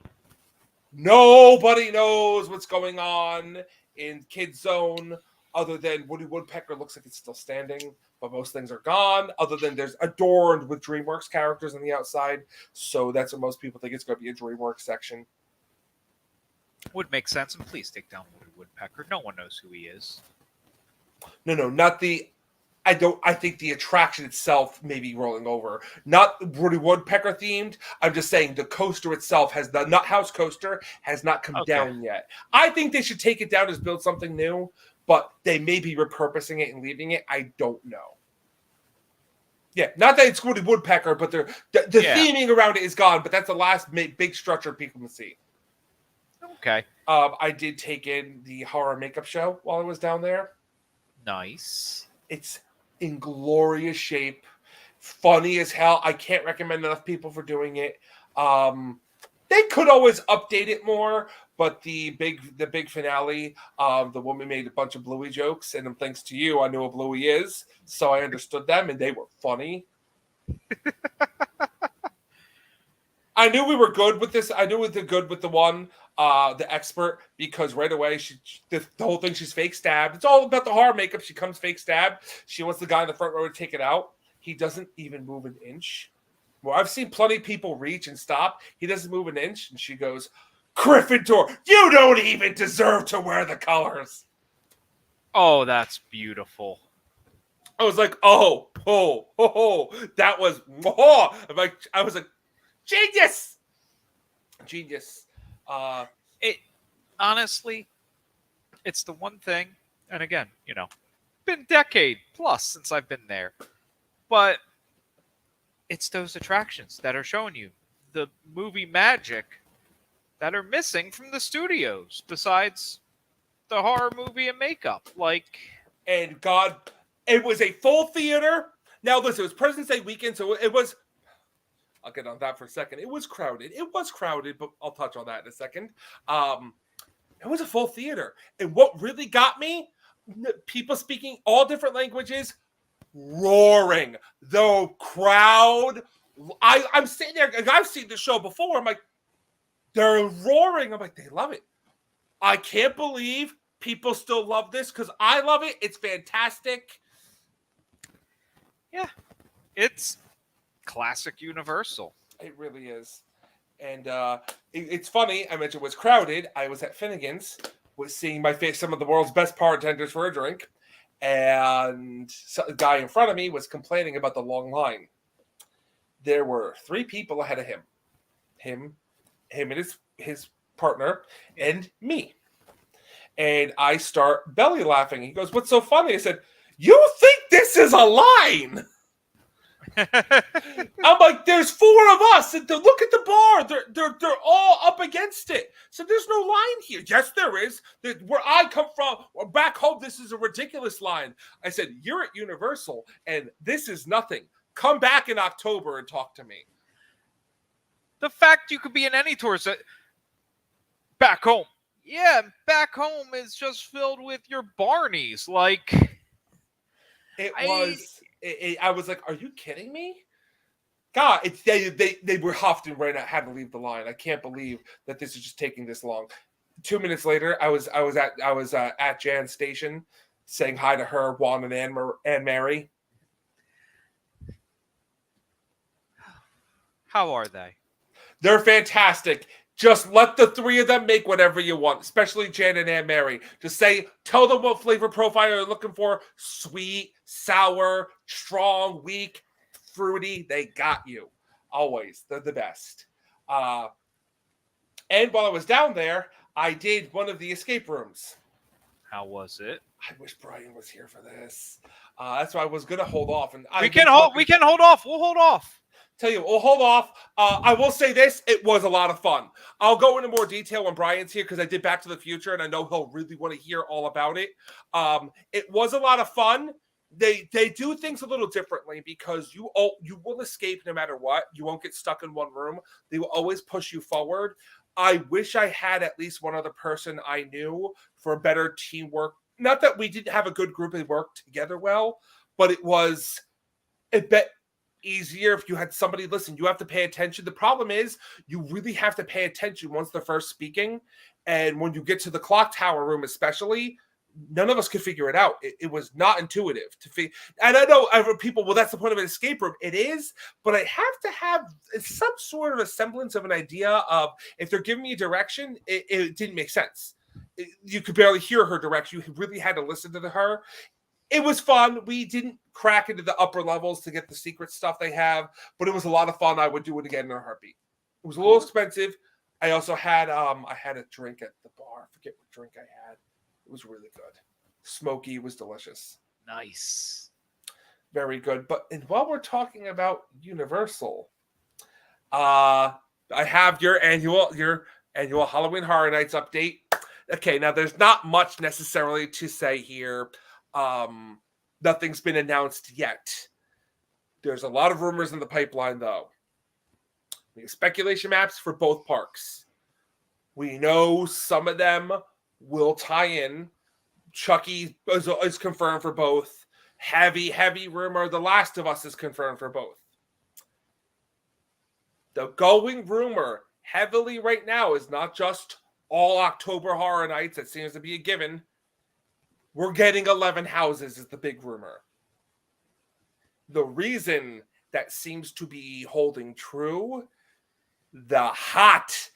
Nobody knows what's going on in Kid Zone other than Woody Woodpecker looks like it's still standing, but most things are gone. Other than there's adorned with DreamWorks characters on the outside, so that's what most people think it's going to be a DreamWorks section. would make sense. And please take down Woody Woodpecker. No one knows who he is. No, not the. I think the attraction itself may be rolling over. Not Woody Woodpecker themed. I'm just saying the coaster itself has the Nut House coaster has not come down yet. I think they should take it down and build something new, but they may be repurposing it and leaving it. I don't know. Yeah, not that it's Woody Woodpecker, but the theming around it is gone. But that's the last big structure people can see. Okay. I did take in the horror makeup show while I was down there. Nice. It's in glorious shape, funny as hell. I can't recommend enough people for doing it. They could always update it more, but the big finale, the woman made a bunch of Bluey jokes, and thanks to you, I knew what Bluey is, so I understood them, and they were funny. I knew we were good with this. I knew we were good with the one, the expert, because right away the whole thing, she's fake stabbed. It's all about the horror makeup. She comes fake stabbed. She wants the guy in the front row to take it out. He doesn't even move an inch. Well, I've seen plenty of people reach and stop. He doesn't move an inch, and she goes, "Gryffindor, you don't even deserve to wear the colors." Oh, that's beautiful. I was like, oh, that was, I was like, genius. It honestly, it's the one thing, and again, been decade plus since I've been there, but it's those attractions that are showing you the movie magic that are missing from the studios, besides the horror movie and makeup. And God, it was a full theater. Now, listen, it was President's Day weekend, so it was. I'll get on that for a second. It was crowded, but I'll touch on that in a second. It was a full theater. And what really got me, people speaking all different languages, roaring. The crowd. I'm sitting there, I've seen the show before. I'm like, they're roaring. I'm like, they love it. I can't believe people still love this because I love it. It's fantastic. Yeah, it's classic Universal. It really is. And it's funny. I mentioned it was crowded. I was at Finnegan's, was seeing some of the world's best bartenders for a drink, and a guy in front of me was complaining about the long line. There were 3 people ahead of him. Him and his partner, and me. And I start belly laughing. He goes, "What's so funny?" I said, "You think this is a line?" I'm like, "There's 4 of us, and look at the bar. They're all up against it. So there's no line here." "Yes, there is. Where I come from, back home, this is a ridiculous line." I said, "You're at Universal, and this is nothing. Come back in October and talk to me." The fact you could be in any tours back home. Yeah, back home is just filled with your Barneys. I was like, "Are you kidding me?" God, they were huffed and had to leave the line. I can't believe that this is just taking this long. 2 minutes later, I was at Jan's station, saying hi to her, Juan, and Anne Mary. How are they? They're fantastic. Just let the 3 of them make whatever you want, especially Jan and Anne Mary. Just tell them what flavor profile you're looking for. Sweet, sour, strong, weak, fruity. They got you. Always. They're the best. And while I was down there, I did one of the escape rooms. How was it? I wish Brian was here for this. That's why I was gonna hold off, and We can hold off. We'll hold off. Tell you, we'll hold off. I will say this: it was a lot of fun. I'll go into more detail when Brian's here because I did Back to the Future, and I know he'll really want to hear all about it. It was a lot of fun. They do things a little differently because you will escape no matter what. You won't get stuck in one room. They will always push you forward. I wish I had at least one other person I knew for better teamwork. Not that we didn't have a good group and work together well, but it was a bit easier if you had somebody. Listen, you have to pay attention. The problem is you really have to pay attention once they're first speaking, and when you get to the clock tower room especially, none of us could figure it out. It was not intuitive to figure. And I know people, well, that's the point of an escape room. It is, but I have to have some sort of a semblance of an idea of if they're giving me a direction, it didn't make sense. You could barely hear her direction. You really had to listen to her. It was fun. We didn't crack into the upper levels to get the secret stuff they have, but it was a lot of fun. I would do it again in a heartbeat. It was a little expensive. I also had I had a drink at the bar. I forget what drink I had. It was really good. Smoky, was delicious. Nice. Very good. And while we're talking about Universal, I have your annual Halloween Horror Nights update. Okay, now there's not much necessarily to say here. Nothing's been announced yet. There's a lot of rumors in the pipeline, though. We have speculation maps for both parks. We know some of them will tie in. Chucky is confirmed for both. Heavy rumor. The Last of Us is confirmed for both. The going rumor heavily right now is not just all October Horror Nights. That seems to be a given. We're getting 11 houses is the big rumor. The reason that seems to be holding true, the hot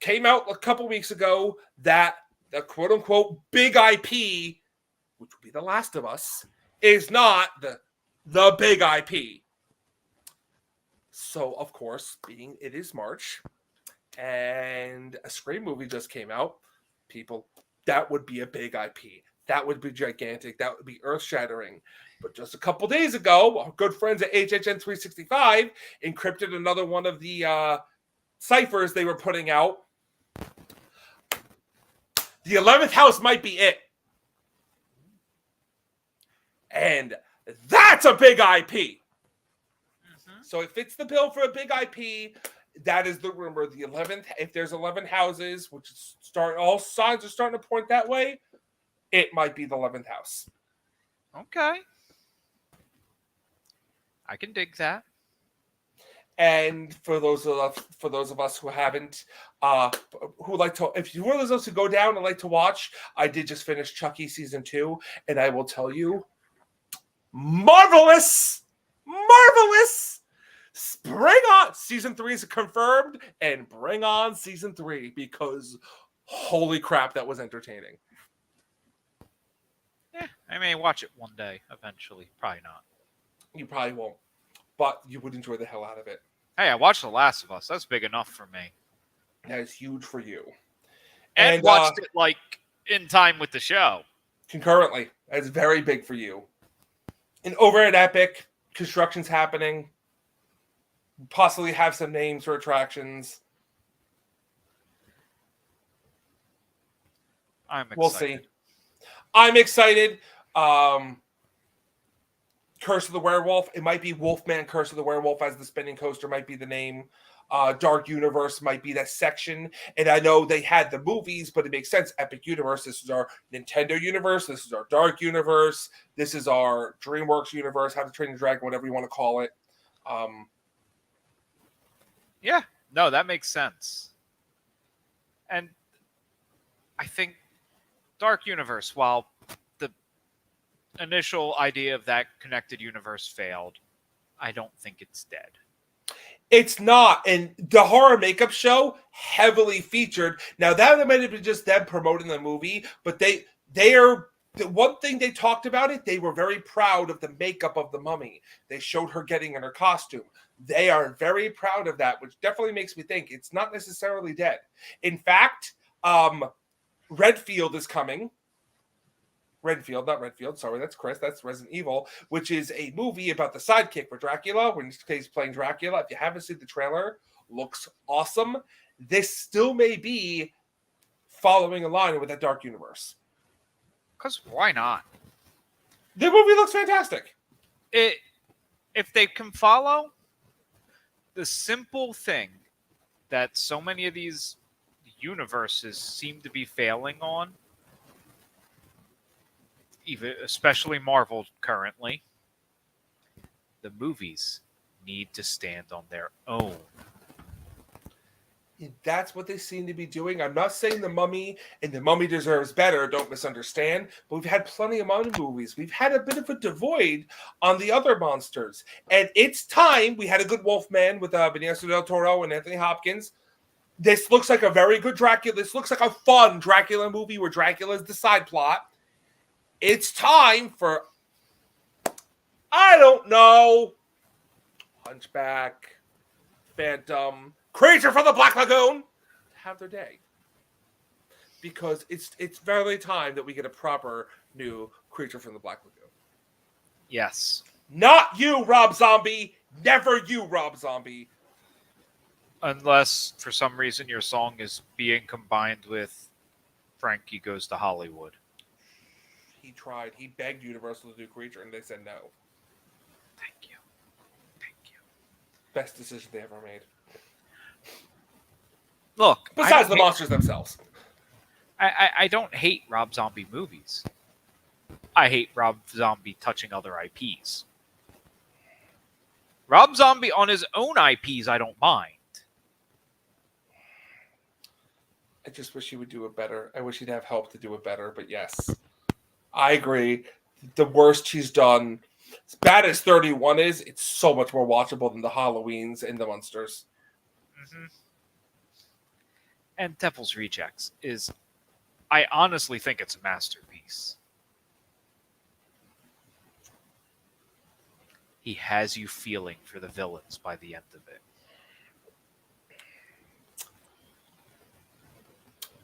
came out a couple weeks ago that the quote-unquote big IP, which would be The Last of Us, is not the big IP. So, of course, being it is March, and a Scream movie just came out, people, that would be a big IP. That would be gigantic. That would be earth-shattering. But just a couple days ago, our good friends at HHN 365 encrypted another one of the ciphers they were putting out. The 11th house might be it. And that's a big IP. Mm-hmm. So it fits the bill for a big IP. That is the rumor. The 11th, if there's 11 houses, which all signs are starting to point that way, it might be the 11th house. Okay. I can dig that. And for those of us who haven't, who like to, if you're one of those who go down and like to watch, I did just finish Chucky season 2, and I will tell you, marvelous. Bring on season 3 is confirmed, and bring on season 3 because holy crap, that was entertaining. Yeah, I may watch it one day eventually. Probably not. You probably won't, but you would enjoy the hell out of it. Hey, I watched The Last of Us. That's big enough for me. That is huge for you. And watched it like in time with the show. Concurrently. That's very big for you. And over at Epic, construction's happening. Possibly have some names for attractions. I'm excited. We'll see. I'm excited. Curse of the Werewolf. It might be Wolfman Curse of the Werewolf as the spinning coaster might be the name. Dark Universe might be that section. And I know they had the movies, but it makes sense. Epic Universe. This is our Nintendo universe. This is our Dark Universe. This is our DreamWorks universe. How to Train Your Dragon, whatever you want to call it. Yeah. No, that makes sense. And I think Dark Universe, while the initial idea of that connected universe failed, I don't think it's dead. It's not. And the horror makeup show heavily featured. Now, that might have been just them promoting the movie, but they are the one thing they talked about it, they were very proud of the makeup of the mummy. They showed her getting in her costume. They are very proud of that, which definitely makes me think it's not necessarily dead. In fact, Redfield is coming. Renfield, not Renfield. Sorry, that's Chris. That's Resident Evil, which is a movie about the sidekick for Dracula. When he's playing Dracula, if you haven't seen the trailer, looks awesome. This still may be following a line with that dark universe. Because why not? The movie looks fantastic. If they can follow the simple thing that so many of these universes seem to be failing on, even especially Marvel currently, the movies need to stand on their own. That's what they seem to be doing. I'm not saying The Mummy and The Mummy deserves better, don't misunderstand, but we've had plenty of Mummy movies. We've had a bit of a devoid on the other monsters. And it's time. We had a good Wolfman with Benicio del Toro and Anthony Hopkins. This looks like a very good Dracula. This looks like a fun Dracula movie where Dracula is the side plot. It's time for, I don't know, Hunchback, Phantom, Creature from the Black Lagoon to have their day. Because it's very time that we get a proper new Creature from the Black Lagoon. Yes. Not you, Rob Zombie. Never you, Rob Zombie. Unless, for some reason, your song is being combined with Frankie Goes to Hollywood. He tried. He begged Universal to do Creature, and they said no. Thank you. Thank you. Best decision they ever made. Look, Besides the monsters themselves. I don't hate Rob Zombie movies. I hate Rob Zombie touching other IPs. Rob Zombie on his own IPs, I don't mind. I just wish he would do it better. I wish he'd have help to do it better, but yes. I agree. The worst he's done, as bad as 31 is, it's so much more watchable than the Halloweens and the Monsters. Mm-hmm. And Devil's Rejects is, I honestly think it's a masterpiece. He has you feeling for the villains by the end of it.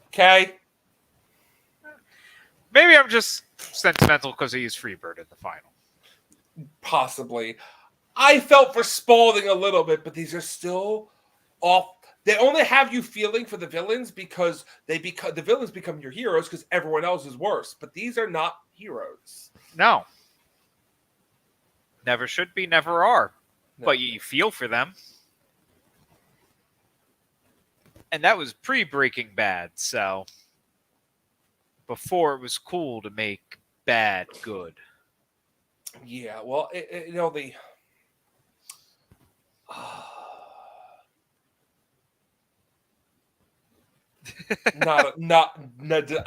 Okay. Maybe I'm just sentimental because he used Freebird in the final. Possibly. I felt for Spaulding a little bit, but these are still off. They only have you feeling for the villains because the villains become your heroes because everyone else is worse. But these are not heroes. No. Never should be, never are. No. But you feel for them. And that was pre-Breaking Bad, so before it was cool to make bad good. Yeah, well, I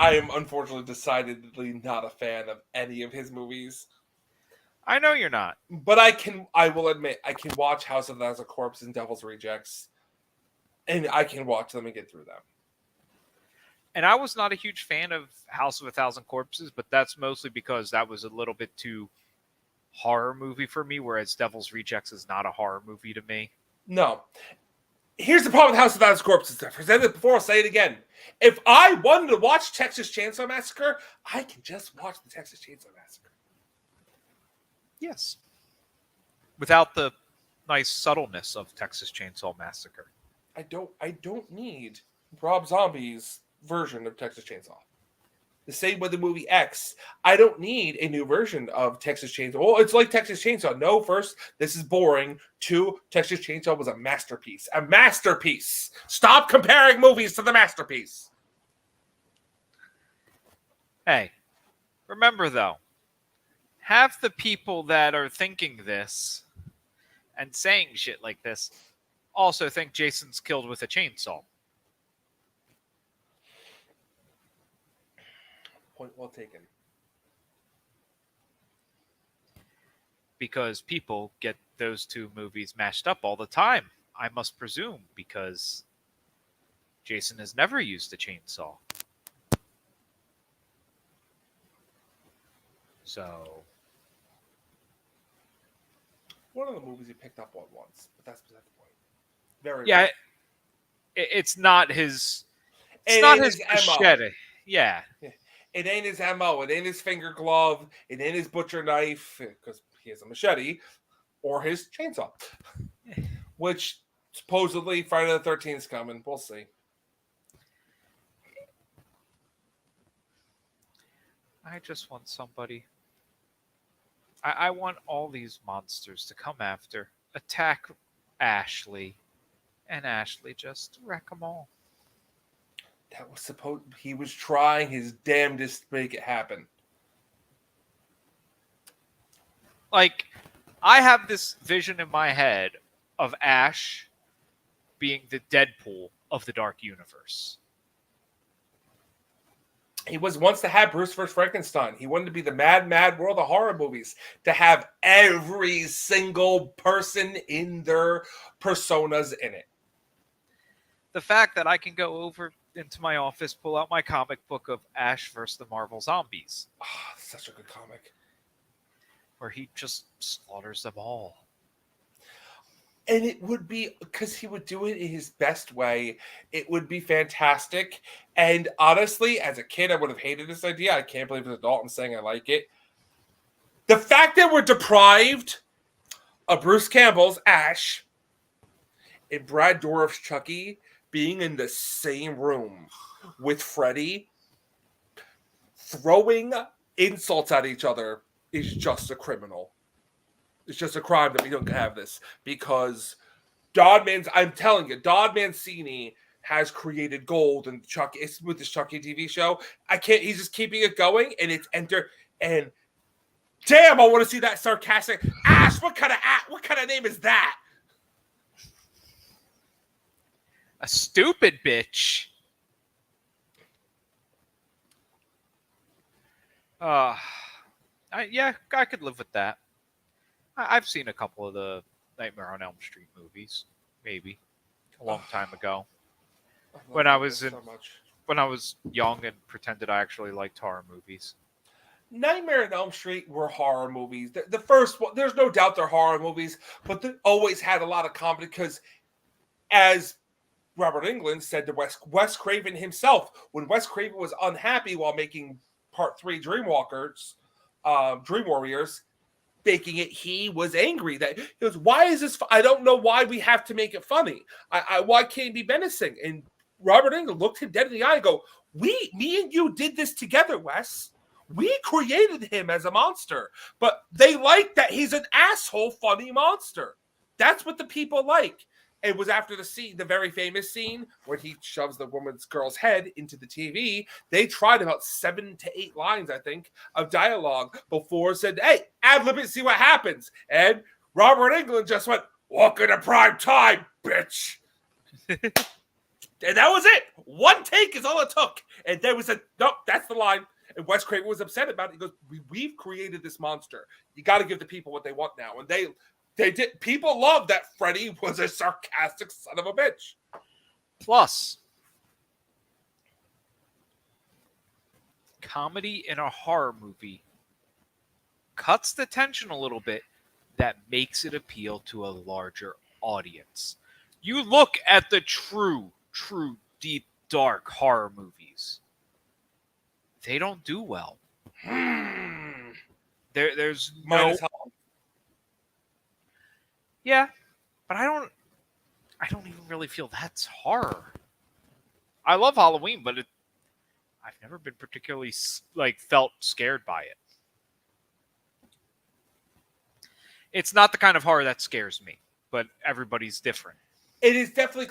am unfortunately decidedly not a fan of any of his movies. I know you're not. But I will admit, I can watch House of Thousand Corpses and Devil's Rejects, and I can watch them and get through them. And I was not a huge fan of House of a Thousand Corpses, but that's mostly because that was a little bit too horror movie for me, whereas Devil's Rejects is not a horror movie to me. No. Here's the problem with House of Thousand Corpses. I've presented it before, I'll say it again. If I wanted to watch Texas Chainsaw Massacre, I can just watch the Texas Chainsaw Massacre. Yes. Without the nice subtleness of Texas Chainsaw Massacre. I don't need Rob Zombie's version of Texas Chainsaw. The same with the movie X. I don't need a new version of Texas Chainsaw. Well, it's like Texas Chainsaw. No, first, this is boring. 2, Texas Chainsaw was a masterpiece. A masterpiece. Stop comparing movies to the masterpiece. Hey, remember though, half the people that are thinking this and saying shit like this also think Jason's killed with a chainsaw. Point well taken. Because people get those two movies mashed up all the time, I must presume, because Jason has never used a chainsaw. So, one of the movies he picked up on once, but that's beside the point. Very yeah, it's not his. It's not his machete. Yeah. It ain't his MO. It ain't his finger glove. It ain't his butcher knife, because he has a machete, or his chainsaw. Which supposedly Friday the 13th is coming. We'll see. I just want somebody. I want all these monsters to come after, attack Ashley, and Ashley just wreck them all. That was supposed. He was trying his damnedest to make it happen. Like, I have this vision in my head of Ash being the Deadpool of the Dark Universe. He wants to have Bruce vs. Frankenstein. He wanted to be the mad world of horror movies, to have every single person in their personas in it. The fact that I can go over into my office, pull out my comic book of Ash vs. the Marvel Zombies. Oh, such a good comic. Where he just slaughters them all. And it would be, because he would do it in his best way, it would be fantastic. And honestly, as a kid, I would have hated this idea. I can't believe as an adult I'm saying I like it. The fact that we're deprived of Bruce Campbell's Ash and Brad Dourif's Chucky being in the same room with Freddy, throwing insults at each other, is just a criminal. It's just a crime that we don't have this, because I'm telling you, Don Mancini has created gold in Chucky. It's with this Chucky TV show. He's just keeping it going, and it's and damn, I want to see that sarcastic Ash. What kind of name is that? A stupid bitch. I could live with that. I've seen a couple of the Nightmare on Elm Street movies, maybe a long time ago, when I was young and pretended I actually liked horror movies. Nightmare on Elm Street were horror movies. The first one, there's no doubt they're horror movies, but they always had a lot of comedy, because, as Robert Englund said to Wes Craven himself, when Wes Craven was unhappy while making Part 3 Dream Warriors, making it, he was angry that he goes, why is this? I don't know why we have to make it funny. Why can't it be menacing? And Robert Englund looked him dead in the eye and go, me and you did this together, Wes. We created him as a monster, but they like that he's an asshole, funny monster. That's what the people like. It was after the very famous scene where he shoves the girl's head into the TV. They tried about 7 to 8 lines, I think, of dialogue before it said, hey, ad-lib it, see what happens. And Robert Englund just went, welcome to prime time, bitch. And that was it. One take is all it took. And there was nope, that's the line. And Wes Craven was upset about it. He goes, we've created this monster. You got to give the people what they want now. And they did. People love that Freddy was a sarcastic son of a bitch. Plus, comedy in a horror movie cuts the tension a little bit. That makes it appeal to a larger audience. You look at the true, deep, dark horror movies. They don't do well. There's no. Yeah, but I don't even really feel that's horror. I love Halloween, but I've never been particularly felt scared by it. It's not the kind of horror that scares me, but everybody's different. It is definitely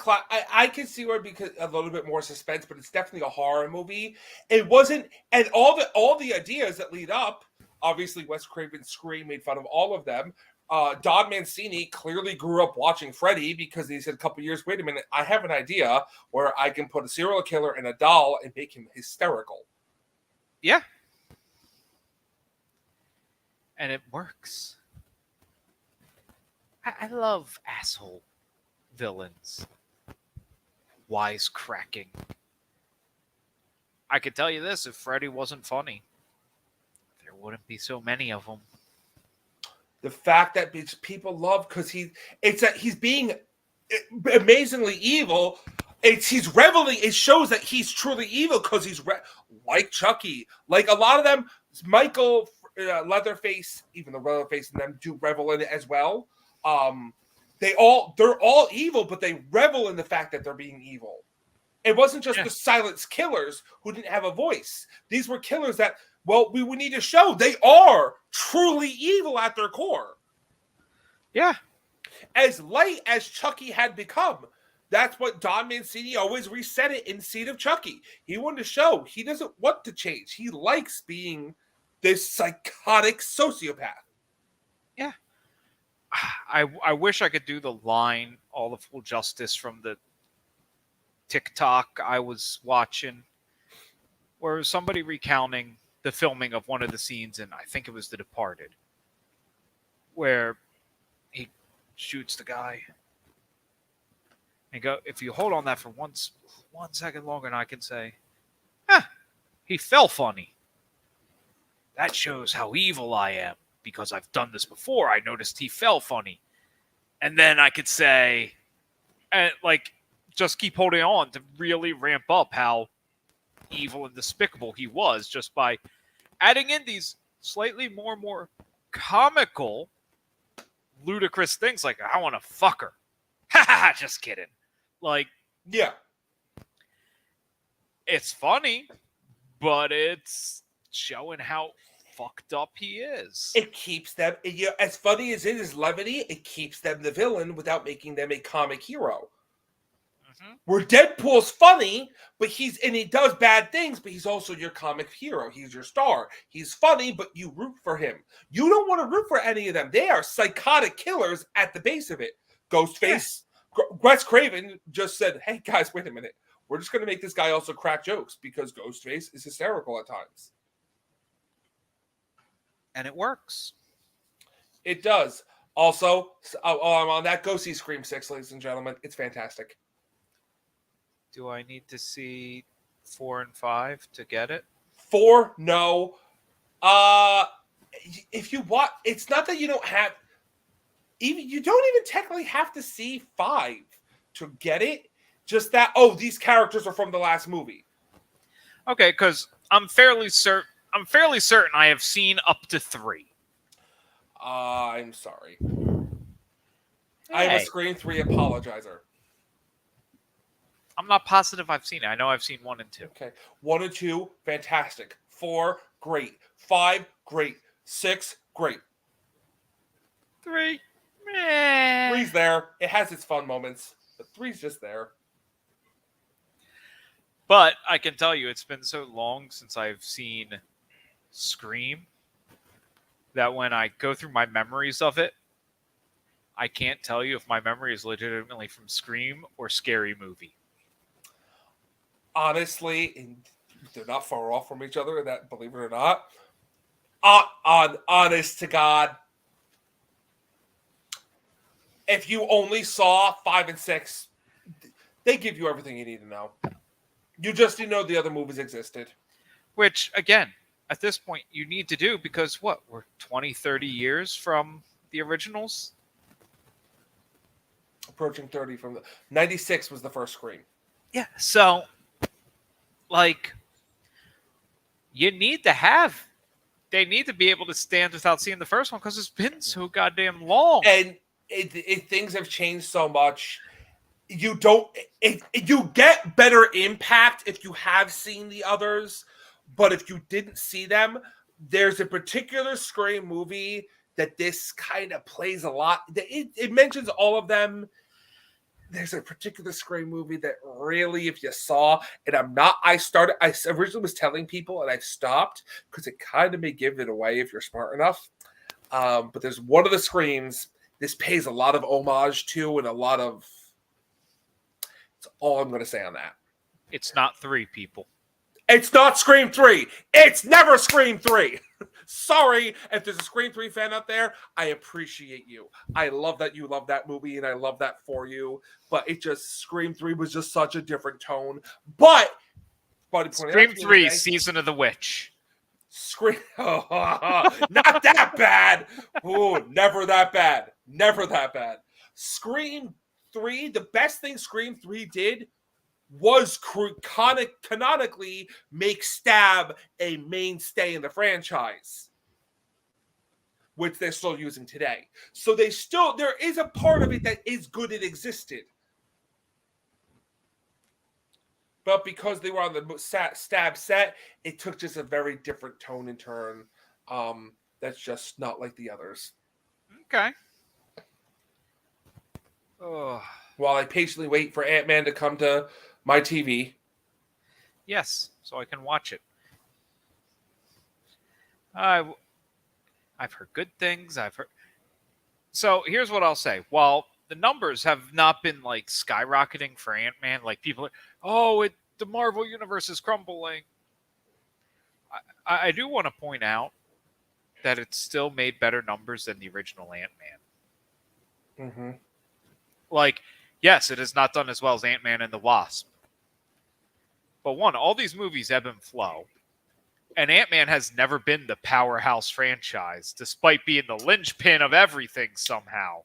I can see where, because a little bit more suspense, but it's definitely a horror movie. It wasn't, and all the ideas that lead up. Obviously, Wes Craven's Scream made fun of all of them. Don Mancini clearly grew up watching Freddy, because he said a couple years, wait a minute, I have an idea where I can put a serial killer in a doll and make him hysterical. Yeah. And it works. I love asshole villains. Wisecracking. I could tell you this, if Freddy wasn't funny, there wouldn't be so many of them. The fact that people love, because he's being amazingly evil, he's reveling. It shows that he's truly evil because he's like Chucky, like a lot of them. Michael, Leatherface, even the Leatherface and them do revel in it as well. They're all evil, but they revel in the fact that they're being evil. It wasn't just the silent killers who didn't have a voice. These were killers that, well, we would need to show they are truly evil at their core. Yeah. As light as Chucky had become, that's what Don Mancini always reset it in Seed of Chucky. He wanted to show he doesn't want to change. He likes being this psychotic sociopath. Yeah. I wish I could do the line all the full justice from the TikTok I was watching, where somebody recounting the filming of one of the scenes in, I think it was The Departed, where he shoots the guy. And go, if you hold on that for 1 second longer, and I can say, he fell funny. That shows how evil I am, because I've done this before. I noticed he fell funny. And then I could say, and just keep holding on to really ramp up how evil and despicable he was, just by adding in these slightly more comical, ludicrous things like, I want to fuck her. Ha ha, just kidding. Yeah. It's funny, but it's showing how fucked up he is. It keeps them, as funny as it is levity, it keeps them the villain without making them a comic hero. Mm-hmm. Where Deadpool's funny, but he does bad things, but he's also your comic hero. He's your star. He's funny, but you root for him. You don't want to root for any of them. They are psychotic killers at the base of it. Ghostface, Wes Craven just said, hey guys, wait a minute. We're just going to make this guy also crack jokes because Ghostface is hysterical at times. And it works. It does. Also, I'm on that. Go see Scream 6, ladies and gentlemen. It's fantastic. Do I need to see 4 and 5 to get it? 4, no. If you watch, it's not that you don't have. You don't even technically have to see 5 to get it. Just that, these characters are from the last movie. Okay, because I'm fairly certain I have seen up to 3. I'm sorry. Hey. I am a Scream 3 apologizer. I'm not positive I've seen it. I know I've seen 1 and 2. Okay. 1 and 2, fantastic. 4, great. 5, great. 6, great. 3, 3's there. It has its fun moments, but 3's just there. But I can tell you, it's been so long since I've seen Scream that when I go through my memories of it, I can't tell you if my memory is legitimately from Scream or Scary Movie. Honestly, they're not far off from each other, that, believe it or not. Honest to God, if you only saw 5 and 6, they give you everything you need to know. You just didn't know the other movies existed. Which, again, at this point, you need to do because, we're 20, 30 years from the originals? Approaching 30 from the... 96 was the first Scream. Yeah, so, you need to have... They need to be able to stand without seeing the first one because it's been so goddamn long. And things have changed so much. You get better impact if you have seen the others, but if you didn't see them, there's a particular Scream movie that this kind of plays a lot. It mentions all of them. There's a particular Scream movie that really, if you saw, and I originally was telling people and I've stopped because it kind of may give it away if you're smart enough. But there's one of the Screams this pays a lot of homage to and a lot of... That's all I'm going to say on that. It's not 3, people. It's not Scream 3. It's never Scream 3. Sorry if there's a Scream 3 fan out there. I appreciate you. I love that you love that movie, and I love that for you. But Scream 3 was just such a different tone. But Scream 3, Season of the Witch. Scream, not that bad. Ooh, never that bad. Never that bad. Scream 3, the best thing Scream 3 did was canonically make Stab a mainstay in the franchise, which they're still using today. So there is a part of it that is good it existed. But because they were on the Stab set, it took just a very different tone and turn. That's just not like the others. Okay. Oh. While I patiently wait for Ant-Man to come to my TV. Yes, so I can watch it. I've heard good things. So here's what I'll say. While the numbers have not been like skyrocketing for Ant-Man, like people are, the Marvel universe is crumbling. I do want to point out that it's still made better numbers than the original Ant-Man. Mm-hmm. Like, yes, it has not done as well as Ant-Man and the Wasp. But all these movies ebb and flow. And Ant-Man has never been the powerhouse franchise, despite being the linchpin of everything somehow.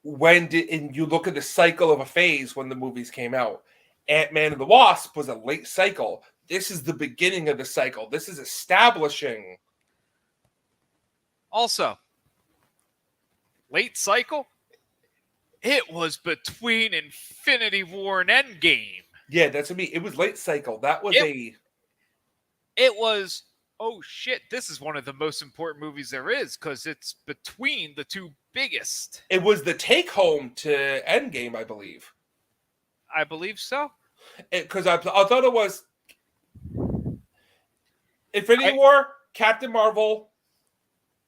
And you look at the cycle of a phase when the movies came out, Ant-Man and the Wasp was a late cycle. This is the beginning of the cycle. This is establishing. Also, late cycle, it was between Infinity War and Endgame. Yeah, that's what I mean. It was late cycle. That was It was, oh shit, this is one of the most important movies there is because it's between the two biggest. It was the take home to Endgame, I believe. I believe so. Because I thought it was Infinity War, Captain Marvel,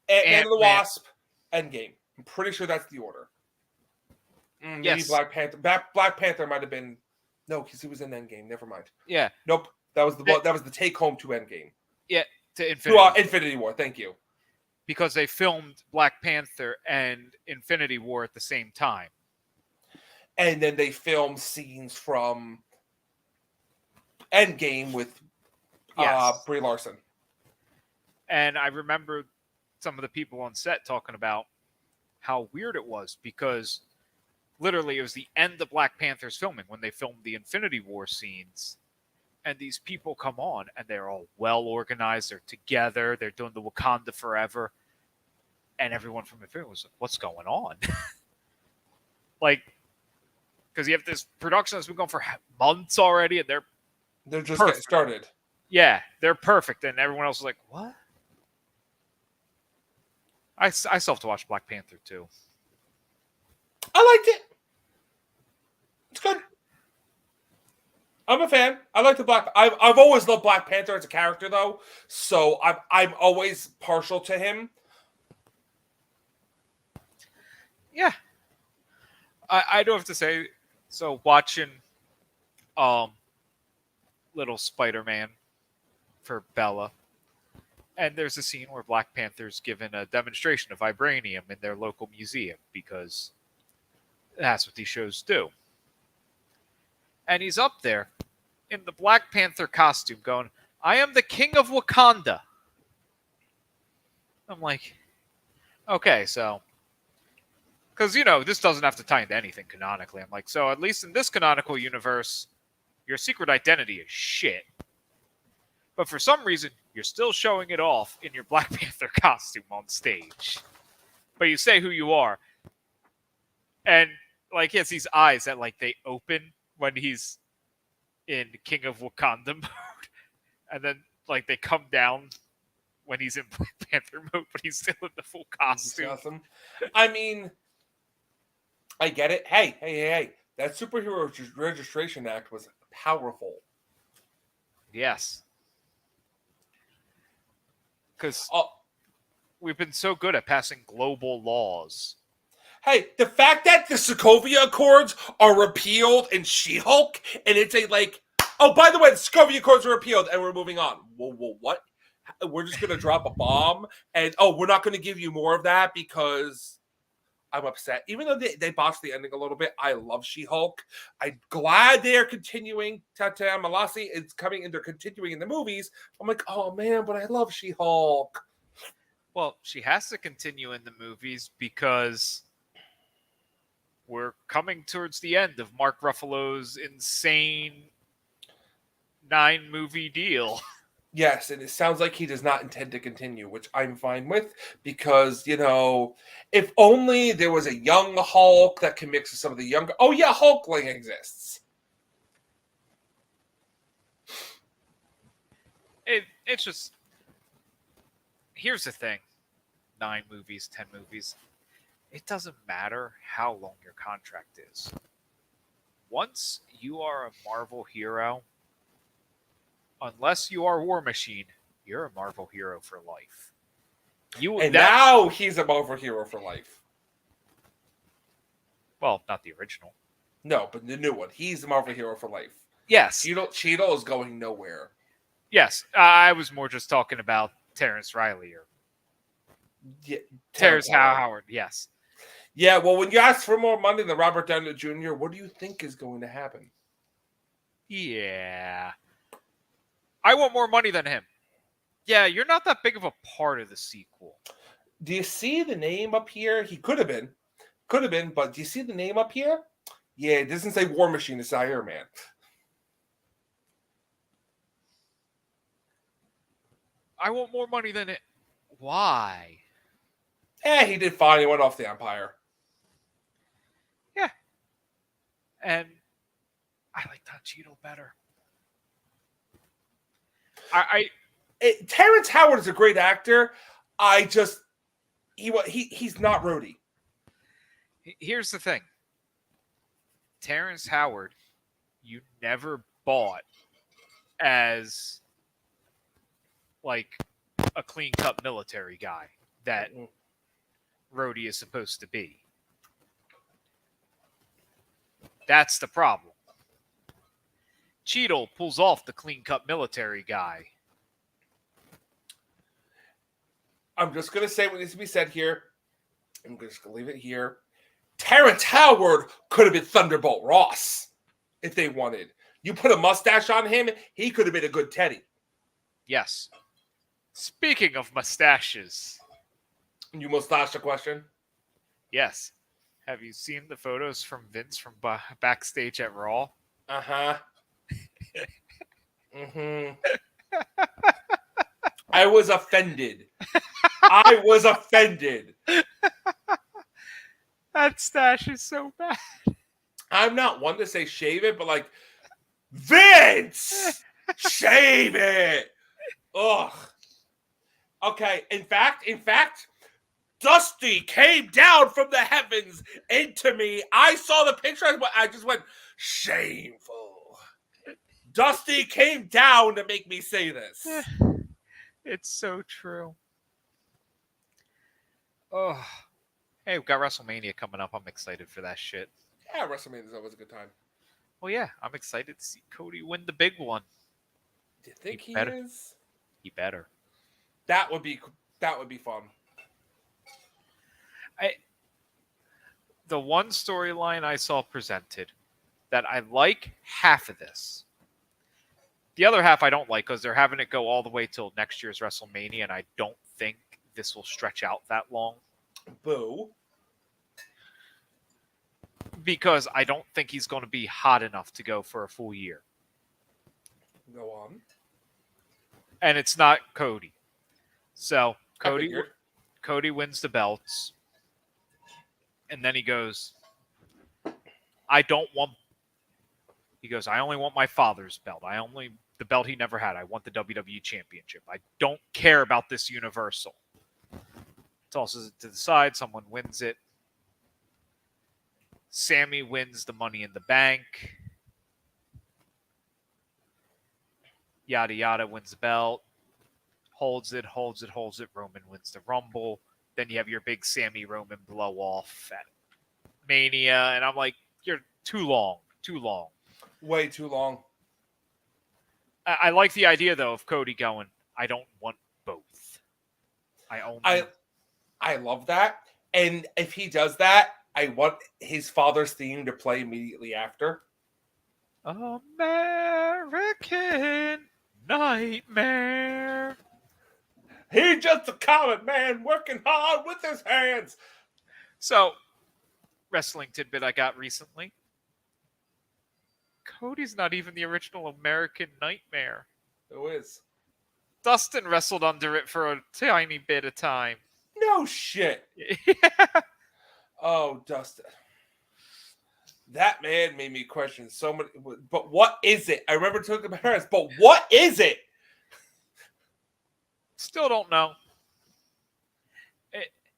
Ant-Man and the Wasp, Endgame. I'm pretty sure that's the order. Maybe yes. Black Panther. Black Panther might have been because he was in Endgame. Never mind. Yeah. Nope. That was the take home to Endgame. Yeah, to Infinity. Infinity War. Thank you. Because they filmed Black Panther and Infinity War at the same time. And then they filmed scenes from Endgame with Brie Larson. And I remember some of the people on set talking about how weird it was because literally it was the end of Black Panther's filming when they filmed the Infinity War scenes. And these people come on and they're all well organized. They're together. They're doing the Wakanda Forever. And everyone from Infinity was like, what's going on? Like, because you have this production that's been going for months already and they're just perfect. Getting started. Yeah, they're perfect. And everyone else is like, what? I still have to watch Black Panther too. I liked it. It's good. I'm a fan. I like the Black. I've always loved Black Panther as a character, though, so I'm always partial to him. Yeah, I do have to say. So watching, little Spider-Man for Bella, and there's a scene where Black Panther's given a demonstration of vibranium in their local museum because that's what these shows do. And he's up there in the Black Panther costume going, I am the king of Wakanda. I'm like, okay, so... Because, this doesn't have to tie into anything canonically. I'm like, so at least in this canonical universe, your secret identity is shit. But for some reason, you're still showing it off in your Black Panther costume on stage. But you say who you are. And, like, he has these eyes that, like, they open when he's in King of Wakanda mode. And then, like, they come down when he's in Black Panther mode, but he's still in the full costume. Awesome. I mean, I get it. Hey. That Superhero Registration Act was powerful. Yes. Because we've been so good at passing global laws. Hey, the fact that the Sokovia Accords are repealed in She-Hulk, and it's oh, by the way, the Sokovia Accords are repealed, and we're moving on. Whoa, what? We're just going to drop a bomb, and, we're not going to give you more of that because I'm upset. Even though they botched the ending a little bit, I love She-Hulk. I'm glad they're continuing. Tatiana Maslany is coming, and they're continuing in the movies. I'm like, oh, man, but I love She-Hulk. Well, she has to continue in the movies because... we're coming towards the end of Mark Ruffalo's insane 9-movie deal. Yes, and it sounds like he does not intend to continue, which I'm fine with because, if only there was a young Hulk that can mix with some of the younger. Oh, yeah, Hulkling exists. It's just, here's the thing: 9 movies, 10 movies. It doesn't matter how long your contract is. Once you are a Marvel hero, unless you are War Machine, you're a Marvel hero for life. Now he's a Marvel hero for life. Well, not the original. No, but the new one. He's a Marvel hero for life. Yes. Cheeto is going nowhere. Yes. I was more just talking about Terrence Riley or Terrence Howard. Yes. Yeah, well, when you ask for more money than Robert Downey Jr., what do you think is going to happen? Yeah. I want more money than him. Yeah, you're not that big of a part of the sequel. Do you see the name up here? He could have been. But do you see the name up here? Yeah, it doesn't say War Machine, it's Iron Man. I want more money than it. Why? He did fine. He went off the Empire. Yeah. And I like Don Cheadle better. Terrence Howard is a great actor. He's not Rhodey. Here's the thing. Terrence Howard, you never bought as like a clean-cut military guy that Rhodey is supposed to be. That's the problem. Cheadle pulls off the clean-cut military guy. I'm just going to say what needs to be said here. I'm just going to leave it here. Terrence Howard could have been Thunderbolt Ross if they wanted. You put a mustache on him, he could have been a good Teddy. Yes. Speaking of mustaches. You mustache a question? Yes. Have you seen the photos from Vince from backstage at Raw? Uh-huh. Mm-hmm. I was offended. That stash is so bad. I'm not one to say shave it, but like, Vince! Shave it! Ugh. Okay, in fact, Dusty came down from the heavens into me. I saw the picture, I just went, shameful. Dusty came down to make me say this. It's so true. Oh. Hey, we've got WrestleMania coming up. I'm excited for that shit. Yeah, WrestleMania is always a good time. Well, yeah, I'm excited to see Cody win the big one. Do you think he better. is? He better. That would be fun. The one storyline I saw presented that I like half of this. The other half I don't like because they're having it go all the way till next year's WrestleMania, and I don't think this will stretch out that long. Boo. Because I don't think he's going to be hot enough to go for a full year. Go on. And it's not Cody. So Cody wins the belts. And then he goes, I only want my father's belt. The belt he never had. I want the WWE Championship. I don't care about this Universal. Tosses it to the side. Someone wins it. Sammy wins the Money in the Bank. Yada yada wins the belt. Holds it. Roman wins the Rumble. Then you have your big Sammy Roman blow off at Mania. And I'm like, you're too long. Way too long. I like the idea, though, of Cody going, I don't want both. I love that. And if he does that, I want his father's theme to play immediately after. American Nightmare. He's just a common man working hard with his hands. So, wrestling tidbit I got recently. Cody's not even the original American Nightmare. Who is? Dustin wrestled under it for a tiny bit of time. No shit. Yeah. Oh, Dustin. That man made me question so many. But what is it? I remember talking about parents, but what is it? Still don't know.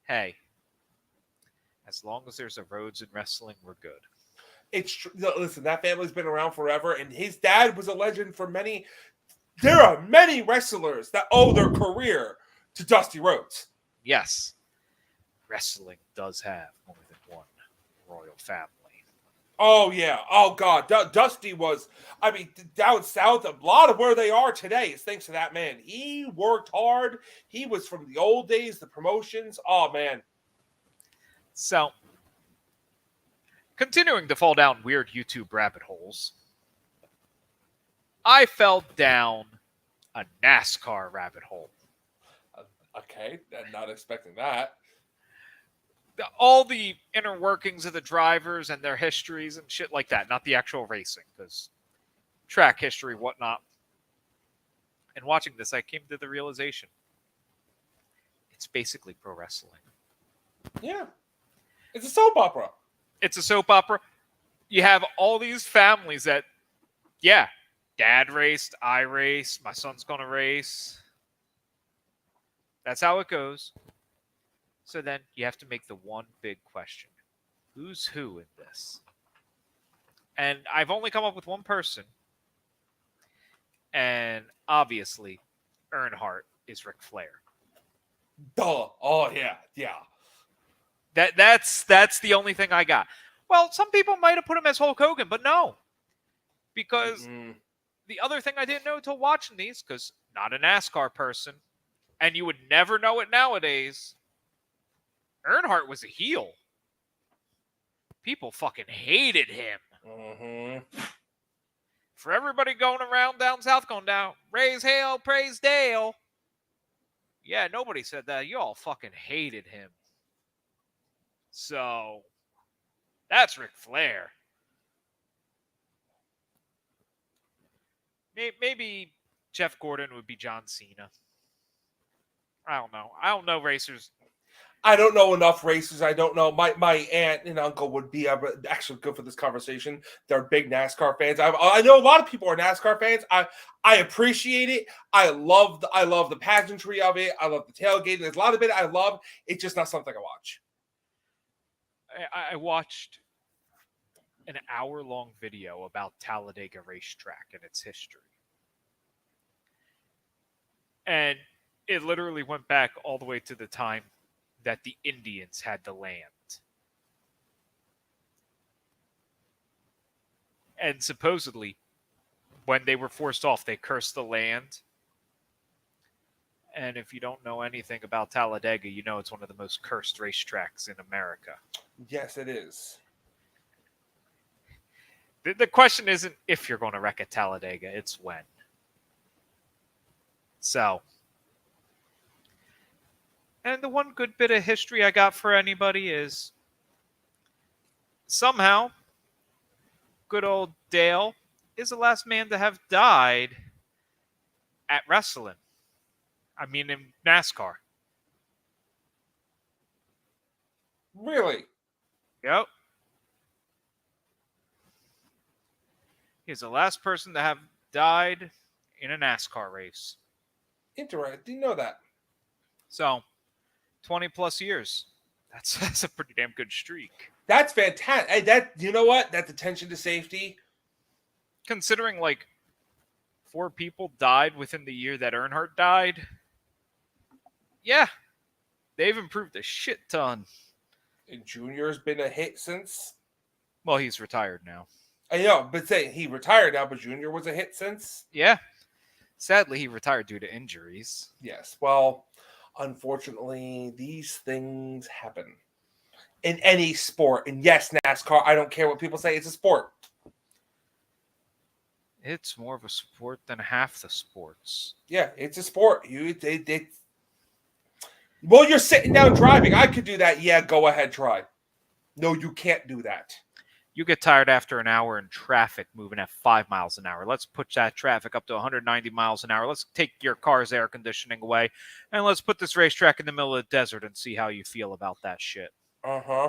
Hey, as long as there's a Rhodes in wrestling, we're good. It's true. Listen, that family's been around forever, and his dad was a legend for many. There are many wrestlers that owe their career to Dusty Rhodes. Yes, wrestling does have more than one royal family. Oh, yeah. Oh, God. Dusty was, I mean, down south, a lot of where they are today is thanks to that man. He worked hard. He was from the old days, the promotions. Oh, man. So, continuing to fall down weird YouTube rabbit holes, I fell down a NASCAR rabbit hole. Okay. I'm not expecting that. All the inner workings of the drivers and their histories and shit like that, not the actual racing, because track history, whatnot. And watching this, I came to the realization it's basically pro wrestling. Yeah. It's a soap opera. It's a soap opera. You have all these families that, yeah, dad raced, I raced, my son's going to race. That's how it goes. So then you have to make the one big question. Who's who in this? And I've only come up with one person. And obviously, Earnhardt is Ric Flair. Duh. Oh, yeah. Yeah. That's the only thing I got. Well, some people might have put him as Hulk Hogan, but no. Because the other thing I didn't know until watching these, because not a NASCAR person, and you would never know it nowadays, Earnhardt was a heel. People fucking hated him. Mm-hmm. For everybody going around down south going down, raise hell, praise Dale. Yeah, nobody said that. You all fucking hated him. So, that's Ric Flair. Maybe Jeff Gordon would be John Cena. I don't know. I don't know racers. I don't know enough racers. I don't know. My aunt and uncle would be actually good for this conversation. They're big NASCAR fans. I know a lot of people are NASCAR fans. I appreciate it. I love the pageantry of it. I love the tailgating. There's a lot of it I love. It's just not something I watch. I watched an hour-long video about Talladega Racetrack and its history. And it literally went back all the way to the time that the Indians had the land. And supposedly, when they were forced off, they cursed the land. And if you don't know anything about Talladega, you know it's one of the most cursed racetracks in America. Yes, it is. The question isn't if you're going to wreck at Talladega, it's when. So, and the one good bit of history I got for anybody is somehow good old Dale is the last man to have died at wrestling. I mean, in NASCAR. Really? Yep. He's the last person to have died in a NASCAR race. Interesting. Didn't know that. So, 20 plus years. That's a pretty damn good streak. That's fantastic. Hey, you know what? That's attention to safety. Considering like 4 people died within the year that Earnhardt died. Yeah. They've improved a shit ton. And Junior's been a hit since. Well, he's retired now. I know, but say he retired now, but Junior was a hit since. Yeah. Sadly, he retired due to injuries. Yes. Well, unfortunately, these things happen in any sport. And yes, NASCAR, I don't care what people say, it's a sport. It's more of a sport than half the sports. Yeah, it's a sport. Well, you're sitting down driving. I could do that. Yeah, go ahead, try. No, you can't do that. You get tired after an hour in traffic moving at 5 miles an hour. Let's push that traffic up to 190 miles an hour. Let's take your car's air conditioning away, and let's put this racetrack in the middle of the desert and see how you feel about that shit. Uh-huh.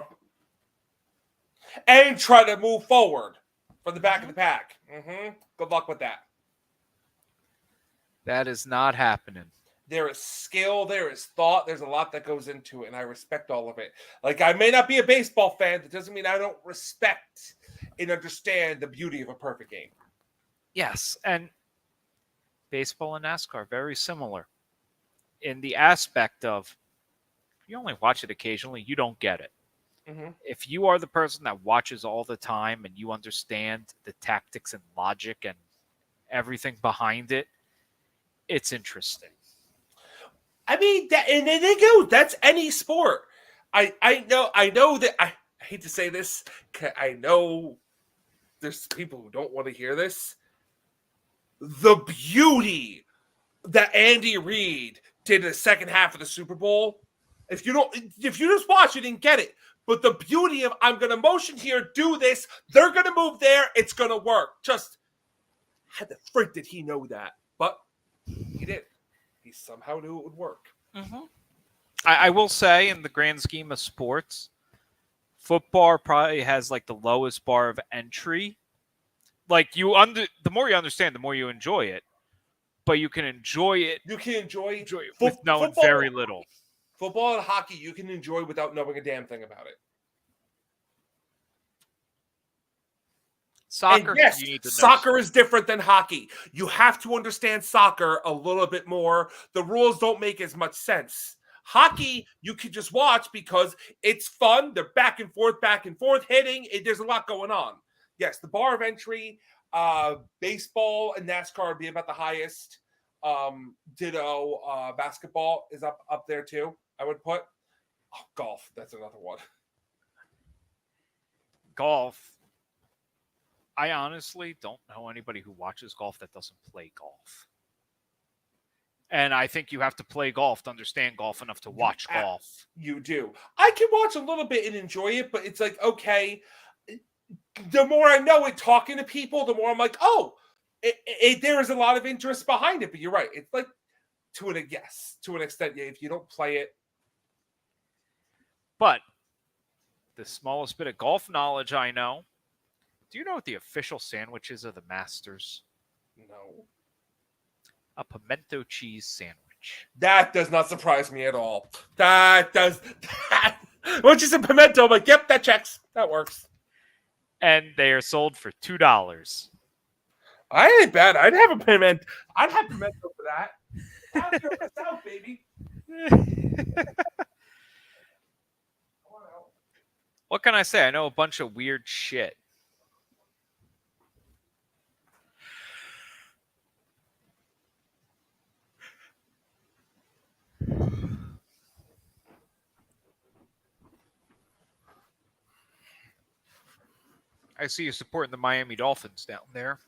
And try to move forward from the back of the pack. Good luck with that. That is not happening. There is skill, there is thought, there's a lot that goes into it, and I respect all of it. Like, I may not be a baseball fan, that doesn't mean I don't respect and understand the beauty of a perfect game. Yes, and baseball and NASCAR very similar in the aspect of you only watch it occasionally, you don't get it. If you are the person that watches all the time and you understand the tactics and logic and everything behind it, it's interesting. I mean, and then they go. That's any sport. I know that I hate to say this. I know there's people who don't want to hear this. The beauty that Andy Reid did in the second half of the Super Bowl. If you just watch it and get it, but the beauty of I'm going to motion here, do this. They're going to move there. It's going to work. Just how the frick did he know that? But he did. He somehow knew it would work. I will say, in the grand scheme of sports, football probably has like the lowest bar of entry. Like the more you understand, the more you enjoy it. But you can enjoy it. You can enjoy it with knowing very little. Football and hockey, you can enjoy without knowing a damn thing about it. Soccer, and yes, you need to know soccer is different than hockey. You have to understand soccer a little bit more. The rules don't make as much sense. Hockey, you can just watch because it's fun. They're back and forth, hitting. There's a lot going on. Yes, the bar of entry, baseball and NASCAR would be about the highest. Ditto, basketball is up there too, I would put. Oh, golf, that's another one. Golf. I honestly don't know anybody who watches golf that doesn't play golf. And I think you have to play golf to understand golf enough to watch golf. You do. I can watch a little bit and enjoy it, but it's like, okay, the more I know it talking to people, the more I'm like, oh, there is a lot of interest behind it. But you're right. It's like, to an extent, yeah, if you don't play it. But the smallest bit of golf knowledge I know, do you know what the official sandwich is of the Masters? No. A pimento cheese sandwich. That does not surprise me at all. Once you said pimento, I'm like, yep, that checks. That works. And they are sold for $2. I ain't bad. I'd have pimento for that. That's your out, baby. What can I say? I know a bunch of weird shit. I see you supporting the Miami Dolphins down there.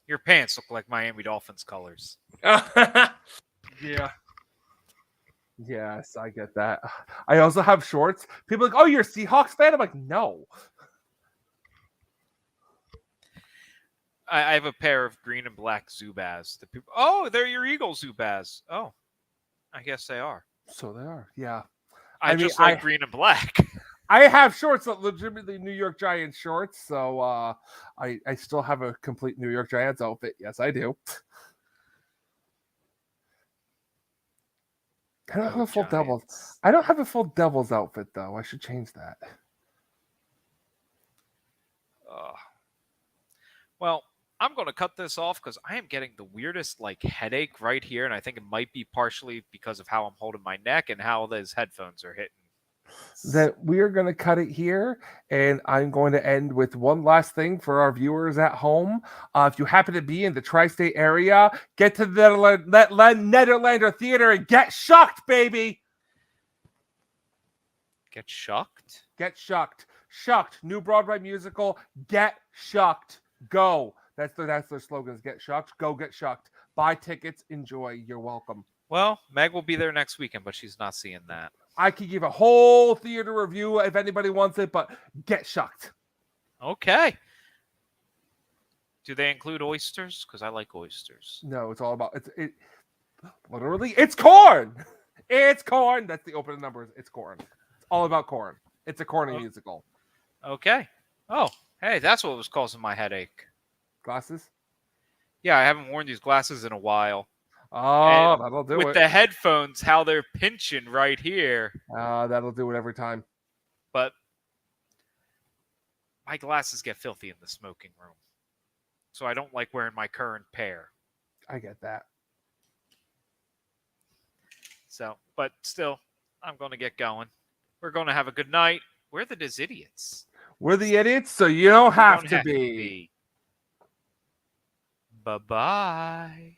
Your pants look like Miami Dolphins colors. Yeah. Yes, I get that. I also have shorts. People are like, oh, you're a Seahawks fan? I'm like, no. I have a pair of green and black Zubaz. The people, oh, they're your Eagle Zubaz. Oh, I guess they are. So they are, yeah. I mean, just like green and black. I have shorts that legitimately New York Giants shorts, so I still have a complete New York Giants outfit. Yes, I do. I don't have a full Devils. I don't have a full Devils outfit though. I should change that. Well, I'm going to cut this off because I am getting the weirdest headache right here, and I think it might be partially because of how I'm holding my neck and how those headphones are hitting. That we are going to cut it here, and I'm going to end with one last thing for our viewers at home. If you happen to be in the tri-state area, get to the Nederlander Theater and get shocked, baby. Get shocked? Get shocked. Shocked. New Broadway musical. Get shocked. Go. That's their slogans. Get shocked. Go get shocked. Buy tickets. Enjoy. You're welcome. Well, Meg will be there next weekend, but she's not seeing that. I could give a whole theater review if anybody wants it, but get shocked. Okay. Do they include oysters? Because I like oysters. No, it's all about it. Literally, it's corn. It's corn. That's the opening numbers. It's corn. It's all about corn. It's a corny musical. Okay. Oh, hey, that's what was causing my headache. Glasses. Yeah, I haven't worn these glasses in a while. Oh, And that'll do with it. the headphones, how they're pinching right here. That'll do it every time. But my glasses get filthy in the smoking room. So I don't like wearing my current pair. I get that. So, but still, I'm going to get going. We're going to have a good night. We're the Disidiots. We're the idiots, so you don't have to be. Bye-bye.